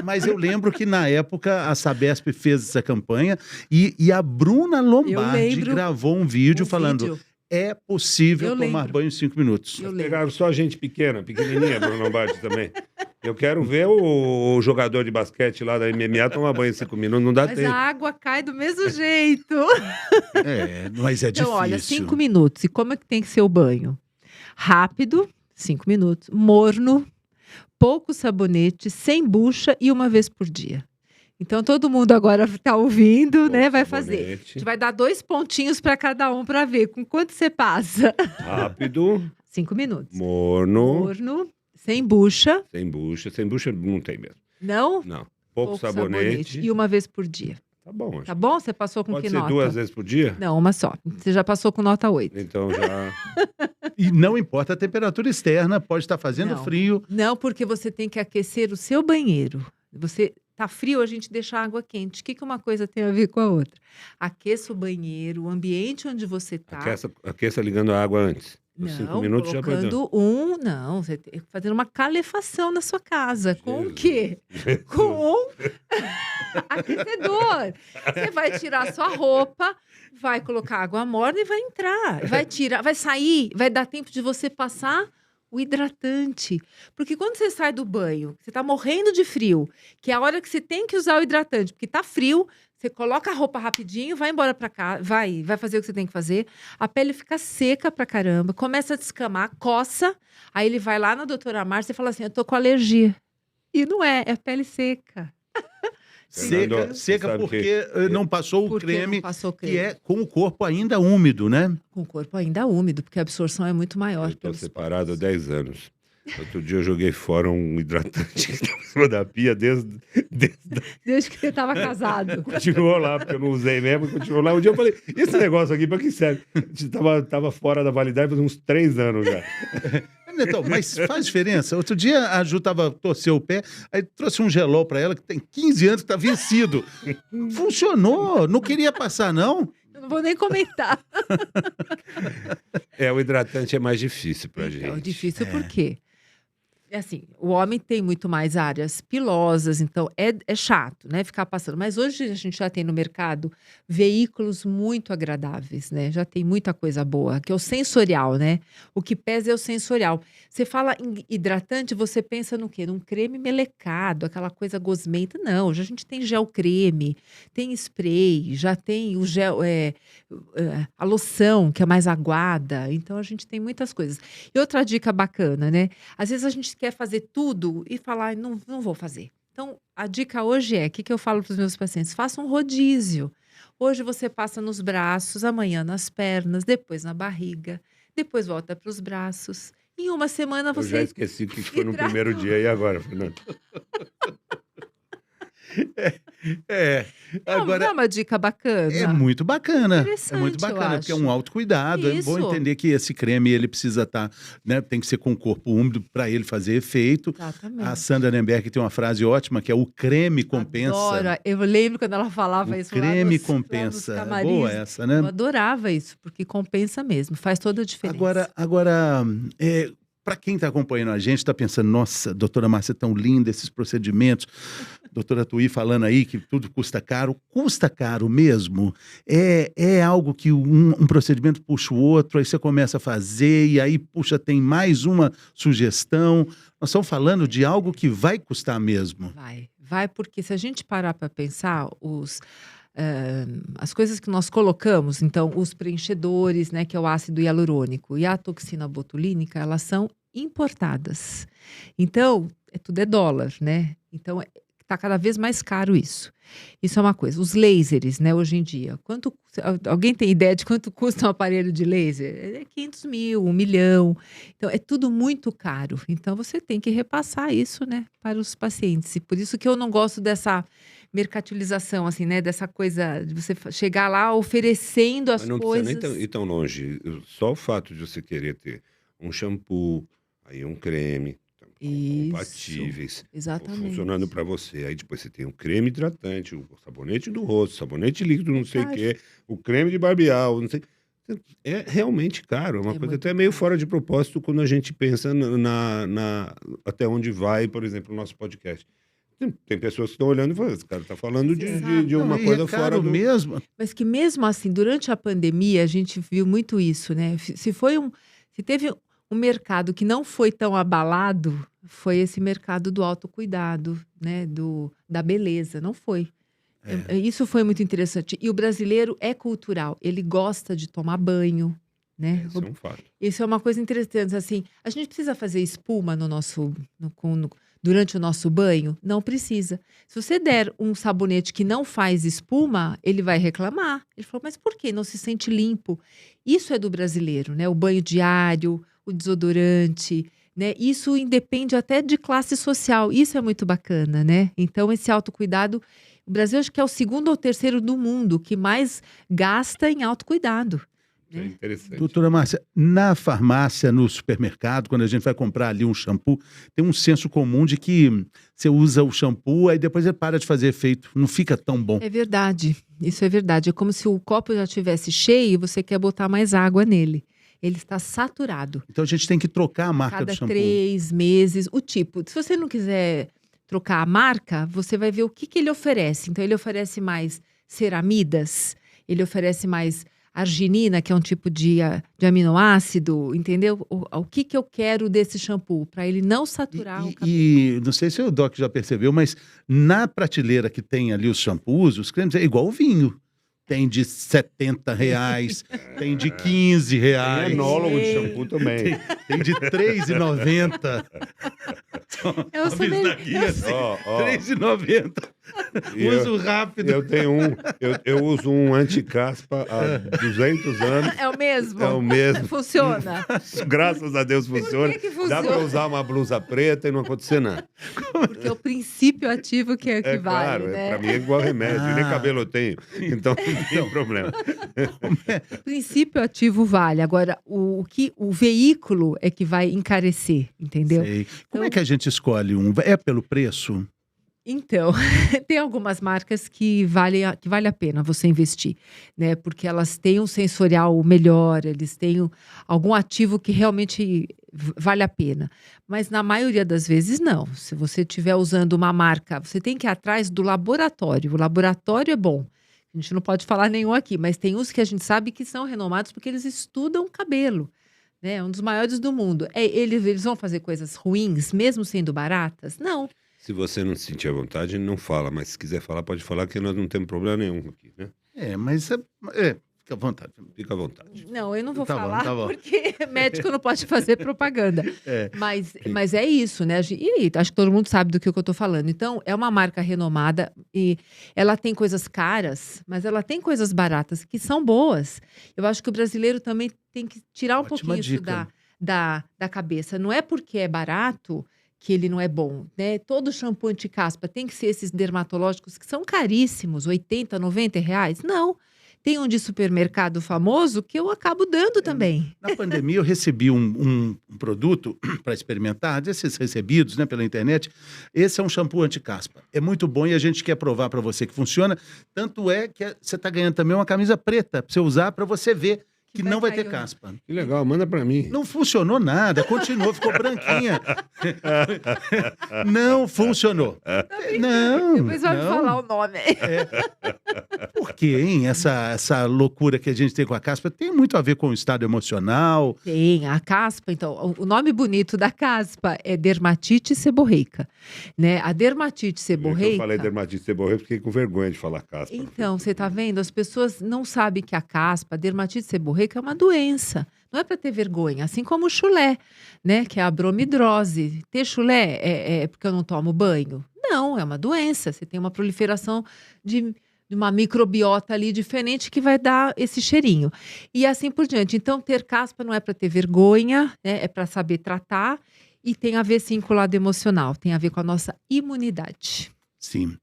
Mas eu lembro que na época a Sabesp fez essa campanha e a Bruna Lombardi lembro. gravou um vídeo Um falando: vídeo. é possível Eu tomar lembro. banho em 5 minutos. Eu lembro. Pegaram só gente pequenininha, Bruno Lombardi também. Eu quero ver o jogador de basquete lá da MMA tomar banho em 5 minutos, não dá Mas tempo. a água cai do mesmo jeito. É, mas é Então, difícil. olha, 5 minutos. E como é que tem que ser o banho? Rápido, 5 minutos. Morno, pouco sabonete, sem bucha e uma vez por dia. Então, todo mundo agora está ouvindo, né? Vai fazer. A Sabonete, gente vai dar 2 pontinhos para cada um para ver com quanto você passa. rápido, 5 minutos. morno, Morno, sem bucha, sem bucha. Sem bucha não tem mesmo. não. Não. Pouco sabonete. E uma vez por dia. Tá bom, acho. Tá bom? Você passou com Pode que ser nota? 2 vezes por dia? Não, uma só. Você já passou com nota 8. Então já. E não importa a temperatura externa, pode estar fazendo Não. frio. Não, porque você tem que aquecer o seu banheiro. Você tá frio, a gente deixa a água quente. O que uma coisa tem a ver com a outra? Aqueça o banheiro, o ambiente onde você tá. Aqueça ligando a água antes. Os 5 Não, minutos já perdeu. colocando não, você tem que fazer uma calefação na sua casa. Com o Jesus. quê? Com um aquecedor. Você vai tirar sua roupa, vai colocar água morna e vai entrar. Vai tirar, vai sair, vai dar tempo de você passar o hidratante. Porque quando você sai do banho, você tá morrendo de frio, que é a hora que você tem que usar o hidratante, porque tá frio, você coloca a roupa rapidinho, vai embora pra cá, vai fazer o que você tem que fazer. A pele fica seca pra caramba, começa a descamar, coça. Aí ele vai lá na doutora Márcia e fala assim: eu tô com alergia. E não é a pele seca. Fernando, Seca sabe porque que- não passou o Porque creme, não passou creme. que é com o corpo ainda úmido, né? Com o corpo ainda úmido, porque a absorção é muito maior. Eu estou pelos separado há poros. 10 anos. Outro dia eu joguei fora um hidratante que estava em cima da pia desde Desde que você estava casado. continuou lá, porque eu não usei mesmo, continuou lá. Um dia eu falei, esse negócio aqui, para que serve? Tava fora da validade faz uns 3 anos já. Então, mas faz diferença. Outro dia a Ju torceu o pé, aí trouxe um gelol para ela que tem 15 anos que tá vencido. Funcionou, não queria passar não. Eu não vou nem comentar. O hidratante é mais difícil pra gente. Então, difícil por quê? É assim, o homem tem muito mais áreas pilosas, então é chato, né, ficar passando. Mas hoje a gente já tem no mercado veículos muito agradáveis, né? Já tem muita coisa boa, que é o sensorial, né? O que pesa é o sensorial. Você fala em hidratante, você pensa no quê? Num creme melecado, aquela coisa gosmenta. Não, hoje a gente tem gel creme, tem spray, já tem o gel, a loção, que é mais aguada. Então a gente tem muitas coisas. E outra dica bacana, né? Às vezes a gente quer fazer tudo e falar, não vou fazer. Então, a dica hoje o que eu falo para os meus pacientes? Faça um rodízio. Hoje você passa nos braços, amanhã nas pernas, depois na barriga, depois volta para os braços. Em uma semana Eu já você esqueci o que foi no hidratou. primeiro dia. E agora, Fernando? Não é Agora, uma dica é bacana? muito bacana. É muito Interessante, eu bacana, porque é um acho. autocuidado. É bom Isso. entender que esse creme, ele precisa estar, né, tem que ser com o corpo úmido para ele fazer efeito. A Exatamente. Sandra Nemberg tem uma frase ótima, que é o creme compensa. Adoro. Eu lembro quando ela falava O isso creme lá nos compensa. camarins. Boa essa, né? Eu adorava isso, porque compensa mesmo, faz toda a diferença. Agora, para quem está acompanhando a gente, está pensando, nossa, doutora Márcia, tão linda esses procedimentos. Doutora Thuy falando aí que tudo custa caro. Custa caro mesmo? É algo que um procedimento puxa o outro, aí você começa a fazer, e aí, puxa, tem mais uma sugestão. Nós estamos falando de algo que vai custar mesmo. Vai, porque se a gente parar para pensar, as coisas que nós colocamos, então, os preenchedores, né, que é o ácido hialurônico, e a toxina botulínica, elas são importadas. Então, tudo é dólar, né? Então, está cada vez mais caro isso. Isso é uma coisa. Os lasers, né, hoje em dia. Alguém tem ideia de quanto custa um aparelho de laser? É 500 mil, 1 milhão. Então, é tudo muito caro. Então, você tem que repassar isso, né, para os pacientes. E por isso que eu não gosto dessa mercantilização, assim, né, dessa coisa de você chegar lá oferecendo as Mas não coisas. precisa nem ir tão longe. Só o fato de você querer ter um shampoo, aí um creme, Isso, compatíveis, exatamente. funcionando para você. Aí depois você tem o creme hidratante, o sabonete do rosto, sabonete líquido, não sei o quê, o creme de barbear, não sei. É realmente caro, é uma coisa muito até meio caro. fora de propósito quando a gente pensa até onde vai, por exemplo, o nosso podcast. Tem pessoas que estão olhando e falando, esse cara está falando de Exato. uma Não, e coisa é caro fora do... mesmo. Mas que mesmo assim, durante a pandemia, a gente viu muito isso, né? Se teve um mercado que não foi tão abalado, foi esse mercado do autocuidado, né? Da beleza, não foi. Isso foi muito interessante. E o brasileiro é cultural, ele gosta de tomar banho, né? Isso é um fato. Isso é uma coisa interessante, assim, a gente precisa fazer espuma durante o nosso banho? Não precisa. Se você der um sabonete que não faz espuma, ele vai reclamar. Ele falou, mas por que não se sente limpo? Isso é do brasileiro, né? O banho diário, o desodorante, né? Isso independe até de classe social. Isso é muito bacana, né? Então, esse autocuidado, o Brasil acho que é o segundo ou terceiro do mundo que mais gasta em autocuidado. É interessante. Doutora Márcia, na farmácia, no supermercado, quando a gente vai comprar ali um shampoo, tem um senso comum de que você usa o shampoo, aí depois ele para de fazer efeito, não fica tão bom. É verdade, isso é verdade. É como se o copo já estivesse cheio e você quer botar mais água nele. Ele está saturado. Então a gente tem que trocar a marca Cada do shampoo. 3 meses, o tipo. Se você não quiser trocar a marca, você vai ver o que ele oferece. Então, ele oferece mais ceramidas, ele oferece mais arginina, que é um tipo de aminoácido, entendeu? O que eu quero desse shampoo, para ele não saturar o cabelo. E não sei se o Doc já percebeu, mas na prateleira que tem ali os shampoos, os cremes, é igual o vinho. Tem de R$70, tem de R$15. Tem enólogo de shampoo também. Tem de R$3,90. Eu sou meio- R$3,90. Uso rápido. Eu tenho eu uso um anti-caspa há 200 anos. É o mesmo? É o mesmo. Funciona? Graças a Deus funciona. que Dá funciona? para usar uma blusa preta e não acontecer nada. Porque é o princípio ativo que é que É vale, claro, né? para mim é igual remédio. Nem Ah. cabelo eu tenho. Então não tem problema. O princípio ativo vale. Agora, o veículo é que vai encarecer, entendeu? Sei. Como é que a gente escolhe um? É pelo preço? Então, tem algumas marcas que vale a pena você investir, né? Porque elas têm um sensorial melhor, eles têm algum ativo que realmente vale a pena. Mas na maioria das vezes, não. Se você estiver usando uma marca, você tem que ir atrás do laboratório. O laboratório é bom. A gente não pode falar nenhum aqui, mas tem uns que a gente sabe que são renomados porque eles estudam cabelo, né? Um dos maiores do mundo. Eles vão fazer coisas ruins, mesmo sendo baratas? Não. Se você não se sentir à vontade, não fala. Mas se quiser falar, pode falar, que nós não temos problema nenhum aqui, né? Mas Fica à vontade. Fica à vontade. Não, eu não vou Tá bom, falar, tá bom. porque médico não pode fazer propaganda. É. Mas é isso, né? E acho que todo mundo sabe do que eu estou falando. Então, é uma marca renomada e ela tem coisas caras, mas ela tem coisas baratas que são boas. Eu acho que o brasileiro também tem que tirar um Ótima pouquinho isso dica. da cabeça. Não é porque é barato que ele não é bom, né? Todo shampoo anti-caspa tem que ser esses dermatológicos que são caríssimos, 80, 90 reais. Não. Tem um de supermercado famoso que eu acabo dando também. Na pandemia, eu recebi um produto para experimentar, desses recebidos, né, pela internet. Esse é um shampoo anti-caspa. É muito bom e a gente quer provar para você que funciona. Tanto é que você está ganhando também uma camisa preta para você usar, para você ver que não vai ter cair caspa. Que legal, manda para mim. Não funcionou nada, continuou, ficou branquinha. Não funcionou. Não, Depois vai me não. falar o nome. Por quê, hein? Essa loucura que a gente tem com a caspa tem muito a ver com o estado emocional. Tem, a caspa, então, o nome bonito da caspa é dermatite seborreica, né? A dermatite Eu seborreica... falei dermatite seborreica, fiquei com vergonha de falar caspa. Então, você tá vendo? As pessoas não sabem que a caspa, a dermatite seborreica é uma doença. Não é para ter vergonha, assim como o chulé, né? Que é a bromidrose. Ter chulé é porque eu não tomo banho? Não, é uma doença. Você tem uma proliferação de uma microbiota ali diferente que vai dar esse cheirinho. E assim por diante. Então, ter caspa não é para ter vergonha, né? É para saber tratar. E tem a ver, sim, com o lado emocional. Tem a ver com a nossa imunidade. Sim.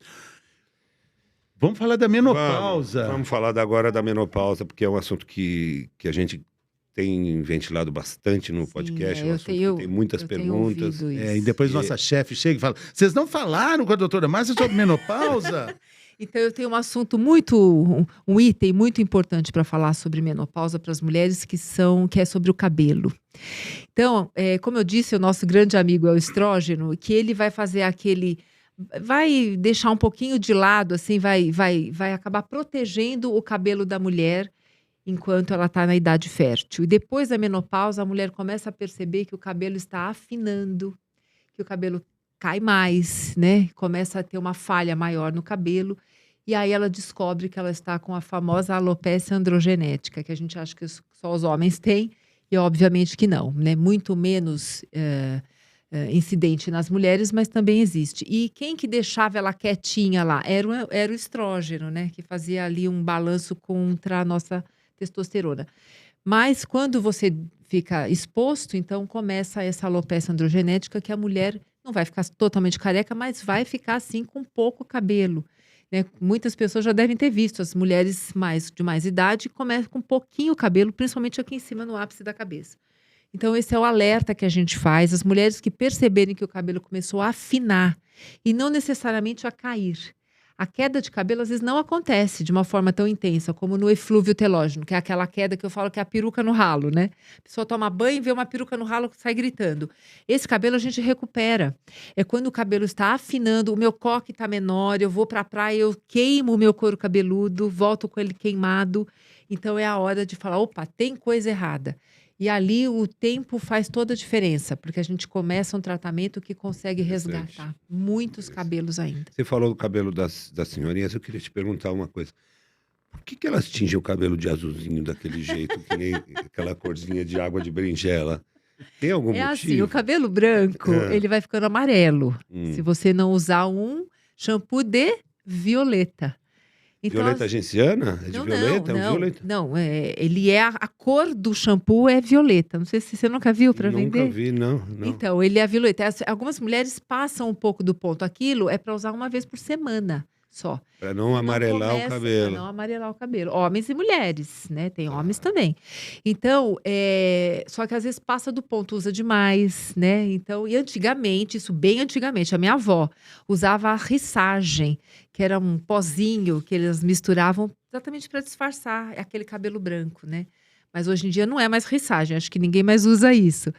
Vamos falar da menopausa. Vamos falar agora da menopausa, porque é um assunto que a gente tem ventilado bastante no podcast. É um assunto que tem muitas perguntas. E depois nossa chefe chega e fala: vocês não falaram com a doutora Márcia sobre menopausa? Então, eu tenho um assunto um item muito importante para falar sobre menopausa para as mulheres, que é sobre o cabelo. Então, como eu disse, o nosso grande amigo é o estrógeno, que ele vai fazer vai deixar um pouquinho de lado, assim, vai acabar protegendo o cabelo da mulher enquanto ela está na idade fértil. E depois da menopausa, a mulher começa a perceber que o cabelo está afinando, que o cabelo cai mais, né? Começa a ter uma falha maior no cabelo. E aí ela descobre que ela está com a famosa alopecia androgenética, que a gente acha que só os homens têm, e obviamente que não, né? Muito menos incidente nas mulheres, mas também existe. E quem que deixava ela quietinha lá? Era o estrógeno, né? Que fazia ali um balanço contra a nossa testosterona. Mas quando você fica exposto, então começa essa alopecia androgenética, que a mulher não vai ficar totalmente careca, mas vai ficar assim com pouco cabelo, né? Muitas pessoas já devem ter visto as mulheres de mais idade começam com pouquinho cabelo, principalmente aqui em cima no ápice da cabeça. Então esse é o alerta que a gente faz, as mulheres que perceberem que o cabelo começou a afinar e não necessariamente a cair. A queda de cabelo, às vezes, não acontece de uma forma tão intensa como no eflúvio telógeno, que é aquela queda que eu falo que é a peruca no ralo, né? A pessoa toma banho e vê uma peruca no ralo que sai gritando. Esse cabelo a gente recupera. É quando o cabelo está afinando, o meu coque está menor, eu vou para a praia, eu queimo o meu couro cabeludo, volto com ele queimado. Então é a hora de falar, opa, tem coisa errada. E ali o tempo faz toda a diferença, porque a gente começa um tratamento que consegue resgatar muitos cabelos ainda. Você falou do cabelo das senhorinhas, eu queria te perguntar uma coisa. Por que elas tingem o cabelo de azulzinho daquele jeito, que nem aquela corzinha de água de berinjela? Tem algum motivo? Assim, o cabelo branco, ele vai ficando amarelo, se você não usar um shampoo de violeta. Então, violeta genciana? É de violeta? Violeta? Não, ele a cor do shampoo é violeta. Não sei se você nunca viu para vender. Nunca vi, não. Então, ele é violeta. Algumas mulheres passam um pouco do ponto. Aquilo é para usar uma vez por semana só. Para não amarelar o cabelo. Para não amarelar o cabelo. Homens e mulheres, né? Tem homens também. Então, só que às vezes passa do ponto, usa demais, né? Então, e antigamente, isso bem antigamente, a minha avó usava a rissagem, que era um pozinho que eles misturavam exatamente para disfarçar aquele cabelo branco, né? Mas hoje em dia não é mais rissagem, acho que ninguém mais usa isso.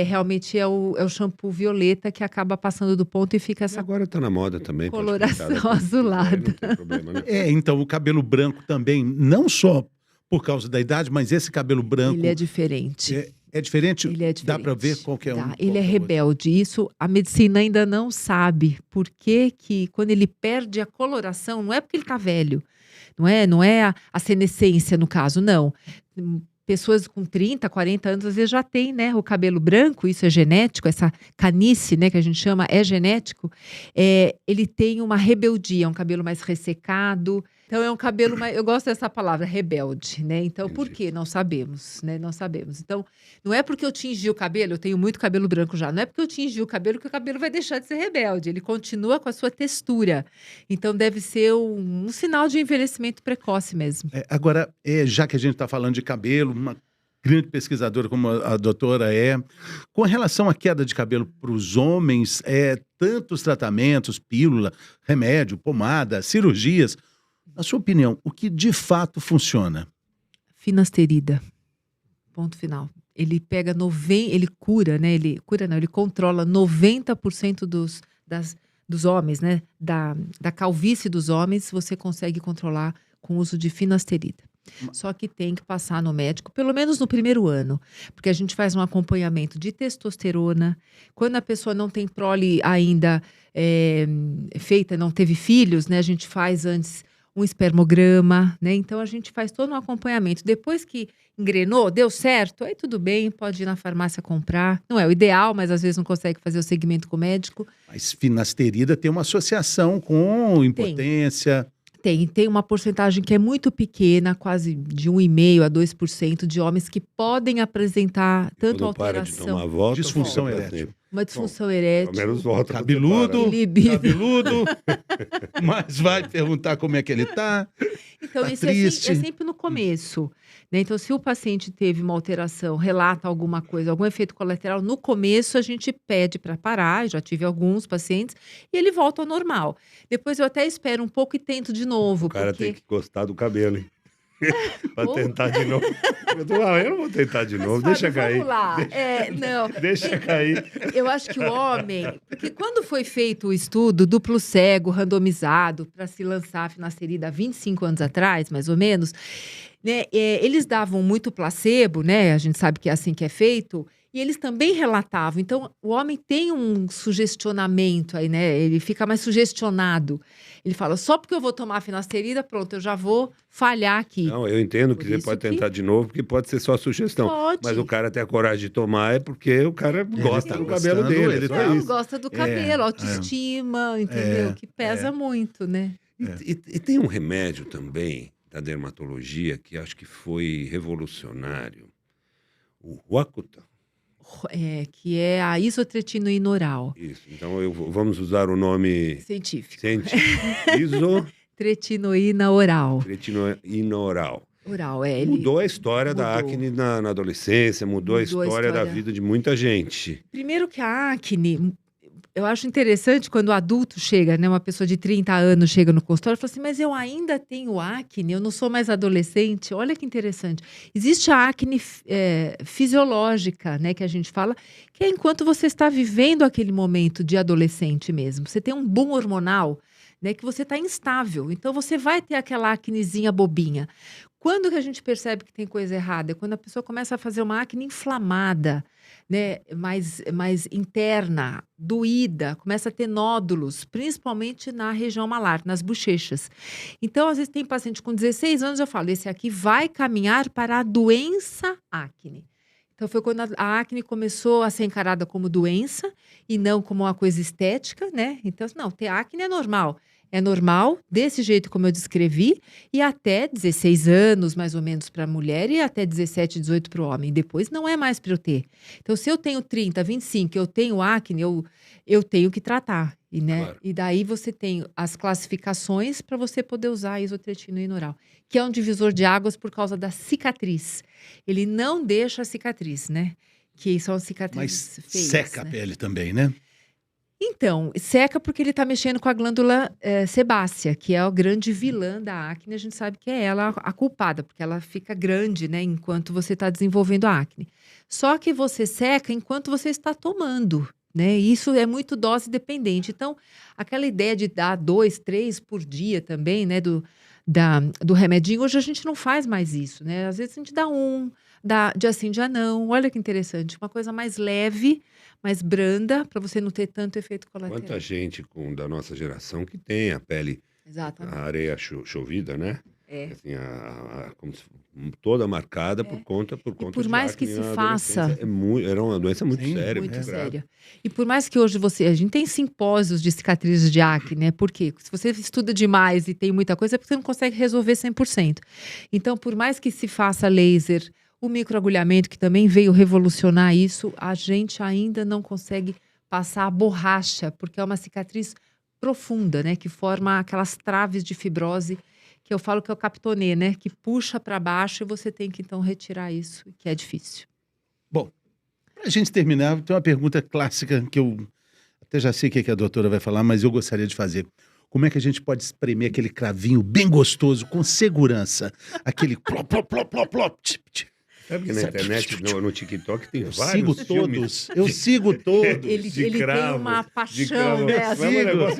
Realmente é o shampoo violeta que acaba passando do ponto e fica essa agora está na moda também. coloração azulada. Não tem problema, né? Então o cabelo branco também, não só por causa da idade, mas esse cabelo branco... Ele é diferente. É diferente? Ele é diferente. Dá para ver qual que é um? Ele é rebelde. Isso a medicina ainda não sabe. Por que quando ele perde a coloração, não é porque ele está velho. Não é a senescência, no caso, não. Pessoas com 30, 40 anos, às vezes já tem, né, o cabelo branco, isso é genético, essa canice, né, que a gente chama, é genético. Ele tem uma rebeldia, um cabelo mais ressecado. Então é um cabelo mais, eu gosto dessa palavra, rebelde, né? Então, por quê? Não sabemos, né? Não sabemos. Então, não é porque eu tingi o cabelo, eu tenho muito cabelo branco já, não é porque eu tingi o cabelo que o cabelo vai deixar de ser rebelde, ele continua com a sua textura. Então, deve ser um sinal de envelhecimento precoce mesmo. Agora, já que a gente está falando de cabelo, uma grande pesquisadora como a doutora com relação à queda de cabelo para os homens, tantos tratamentos, pílula, remédio, pomada, cirurgias. Na sua opinião, o que de fato funciona? Finasterida. Ponto final. Ele pega ele cura, né? Ele controla 90% dos homens, né? Da calvície dos homens, você consegue controlar com o uso de finasterida. Só que tem que passar no médico, pelo menos no primeiro ano, porque a gente faz um acompanhamento de testosterona. Quando a pessoa não tem prole ainda feita, não teve filhos, né? A gente faz antes um espermograma, né? Então a gente faz todo um acompanhamento. Depois que engrenou, deu certo, aí tudo bem, pode ir na farmácia comprar. Não é o ideal, mas às vezes não consegue fazer o segmento com o médico. Mas finasterida tem uma associação com impotência. Tem uma porcentagem que é muito pequena, quase de 1,5% a 2% de homens que podem apresentar tanto alteração, disfunção erétil. Uma disfunção erétil. Pelo menos volta. Cabeludo, mas vai perguntar como é que ele tá. Então, tá isso triste. é sempre no começo, né? Então, se o paciente teve uma alteração, relata alguma coisa, algum efeito colateral, no começo a gente pede para parar, já tive alguns pacientes, e ele volta ao normal. Depois eu até espero um pouco e tento de novo. O cara tem que gostar do cabelo, hein? Pra tentar de novo. Eu não vou tentar de novo, deixa cair. Vamos lá. Deixa cair. Eu acho que o homem... Porque quando foi feito o estudo duplo cego, randomizado, para se lançar a finasterida há 25 anos atrás, mais ou menos, né, eles davam muito placebo, né? A gente sabe que é assim que é feito. E eles também relatavam. Então, o homem tem um sugestionamento aí, né? Ele fica mais sugestionado. Ele fala, só porque eu vou tomar a finasterida, pronto, eu já vou falhar aqui. Não, eu entendo que você pode tentar de novo, porque pode ser só sugestão. Pode. Mas o cara ter a coragem de tomar é porque o cara gosta do cabelo dele. Ele gosta do cabelo, autoestima, entendeu? Que pesa muito, né? E tem um remédio também da dermatologia que acho que foi revolucionário. O Roacuta. Que é a isotretinoína oral. Isso, então vamos usar o nome científico. Tretinoína oral. Tretinoína oral. Ele mudou a história da acne na adolescência, mudou a história da vida de muita gente. Primeiro que a acne... Eu acho interessante quando o adulto chega, né? Uma pessoa de 30 anos chega no consultório e fala assim, mas eu ainda tenho acne, eu não sou mais adolescente. Olha que interessante. Existe a acne fisiológica, né? Que a gente fala, que é enquanto você está vivendo aquele momento de adolescente mesmo. Você tem um boom hormonal, né? Que você está instável. Então, você vai ter aquela acnezinha bobinha. Quando que a gente percebe que tem coisa errada? É quando a pessoa começa a fazer uma acne inflamada, né, mais interna, doída, começa a ter nódulos, principalmente na região malar, nas bochechas. Então, às vezes tem paciente com 16 anos, eu falo, esse aqui vai caminhar para a doença acne. Então, foi quando a acne começou a ser encarada como doença e não como uma coisa estética, né? Então, não, ter acne é normal. É normal, desse jeito como eu descrevi, e até 16 anos, mais ou menos, para a mulher, e até 17, 18 para o homem. Depois não é mais para eu ter. Então, se eu tenho 30, 25, eu tenho acne, eu tenho que tratar. Claro. E daí você tem as classificações para você poder usar a isotretinoína oral, que é um divisor de águas por causa da cicatriz. Ele não deixa a cicatriz, né? Que são cicatrizes feias. Mas seca a pele também, né? Então, seca porque ele está mexendo com a glândula sebácea, que é a grande vilã da acne. A gente sabe que é ela a culpada, porque ela fica grande, né, enquanto você está desenvolvendo a acne. Só que você seca enquanto você está tomando, né? Isso é muito dose dependente. Então, aquela ideia de dar 2, 3 por dia também, né, do remedinho, hoje a gente não faz mais isso, né? Às vezes a gente dá dia sim, dia não. Olha que interessante, uma coisa mais leve, mais branda, para você não ter tanto efeito colateral. Quanta gente da nossa geração que tem a pele Exatamente. A areia chovida, né? Assim, como toda marcada por conta por mais de que acne se na faça, adolescência. Era uma doença muito séria. muito grave. séria. E por mais que hoje a gente tem simpósios de cicatrizes de acne, né? Porque se você estuda demais e tem muita coisa, é porque você não consegue resolver 100%. Então, por mais que se faça laser, o microagulhamento, que também veio revolucionar isso, a gente ainda não consegue passar a borracha, porque é uma cicatriz profunda, né? Que forma aquelas traves de fibrose, que eu falo que é o captonê, né? Que puxa para baixo e você tem que, então, retirar isso, que é difícil. Bom, para a gente terminar, tem uma pergunta clássica que eu até já sei o que a doutora vai falar, mas eu gostaria de fazer. Como é que a gente pode espremer aquele cravinho bem gostoso, com segurança? Aquele plop, plop, plop, plop, plop, tip, tip. Sabe que na internet, no TikTok, tem vários Sigo filmes. todos, eu sigo todos. Ele de tem cravo, uma de paixão, cravo. né? É Assim.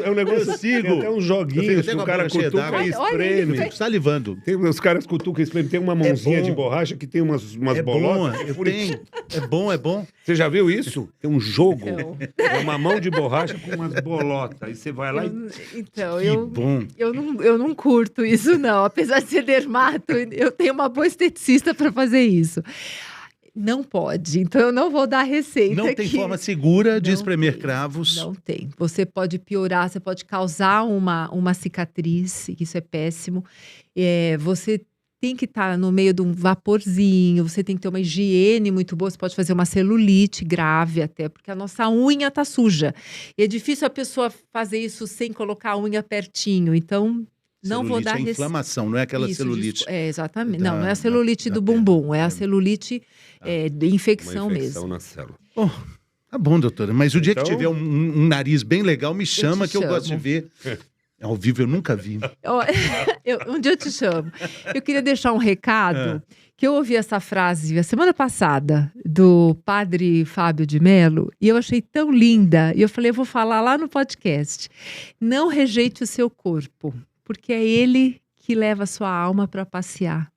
um negócio, eu sigo. tem até uns joguinhos Eu que tenho o cara a boca cheia cutuca d'água. e Olha, ele espreme. fez- Fico salivando. Tem, os caras cutucam e espreme. Tem uma mãozinha bom. de borracha que tem umas É bom, bolotas. eu tenho. É bom, é bom. Você já viu isso? Tem um jogo. Então. É uma mão de borracha com umas bolotas. Aí você vai lá e... Então, Que bom. eu não curto isso, não. Apesar de ser dermato, eu tenho uma boa esteticista para fazer isso. Não pode, então eu não vou dar receita Não tem aqui. forma segura de Não espremer tem, cravos. Não tem. Você pode piorar, você pode causar uma cicatriz, isso é péssimo. Você tem que estar no meio de um vaporzinho, você tem que ter uma higiene muito boa, você pode fazer uma celulite grave até, porque a nossa unha tá suja. E é difícil a pessoa fazer isso sem colocar a unha pertinho, então... Não vou dar Celulite é inflamação, não é aquela Isso, celulite. exatamente. da- Não é a celulite da do perna. bumbum, é É. a celulite de infecção, Uma infecção mesmo. na célula. Oh, tá bom, doutora. Mas o dia que Então- tiver um nariz bem legal, me chama te que eu gosto de chamo. ver. Ao vivo eu nunca vi. Ó, um dia eu te chamo. Eu queria deixar um recado, que eu ouvi essa frase a semana passada, do padre Fábio de Mello, e eu achei tão linda. E eu falei, eu vou falar lá no podcast. Não rejeite o seu corpo, porque é ele que leva a sua alma para passear.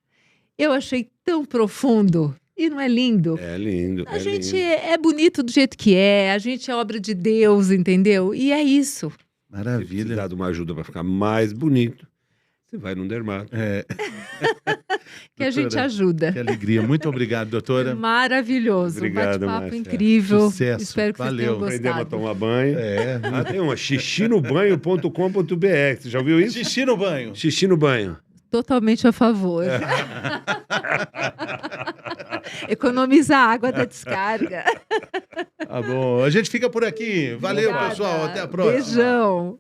Eu achei tão profundo. E não é lindo? É lindo. A é gente lindo. é bonito do jeito que é, a gente é obra de Deus, entendeu? E é isso. Se Maravilha. precisar de uma ajuda para ficar mais bonito, você vai num dermato. Que a gente Doutora, ajuda. Que alegria. Muito obrigado, doutora. Maravilhoso. Obrigado, Um bate-papo Márcia. incrível. Sucesso. Espero que Valeu. vocês tenham Aprendemos a gostado. tomar banho. Tem uma xixinobanho.com.br. Você já ouviu isso? Xixi no banho. Xixi no banho. Totalmente a favor. Economizar a água da descarga. Tá bom. A gente fica por aqui. Valeu, Obrigada. pessoal. Até a próxima. Beijão.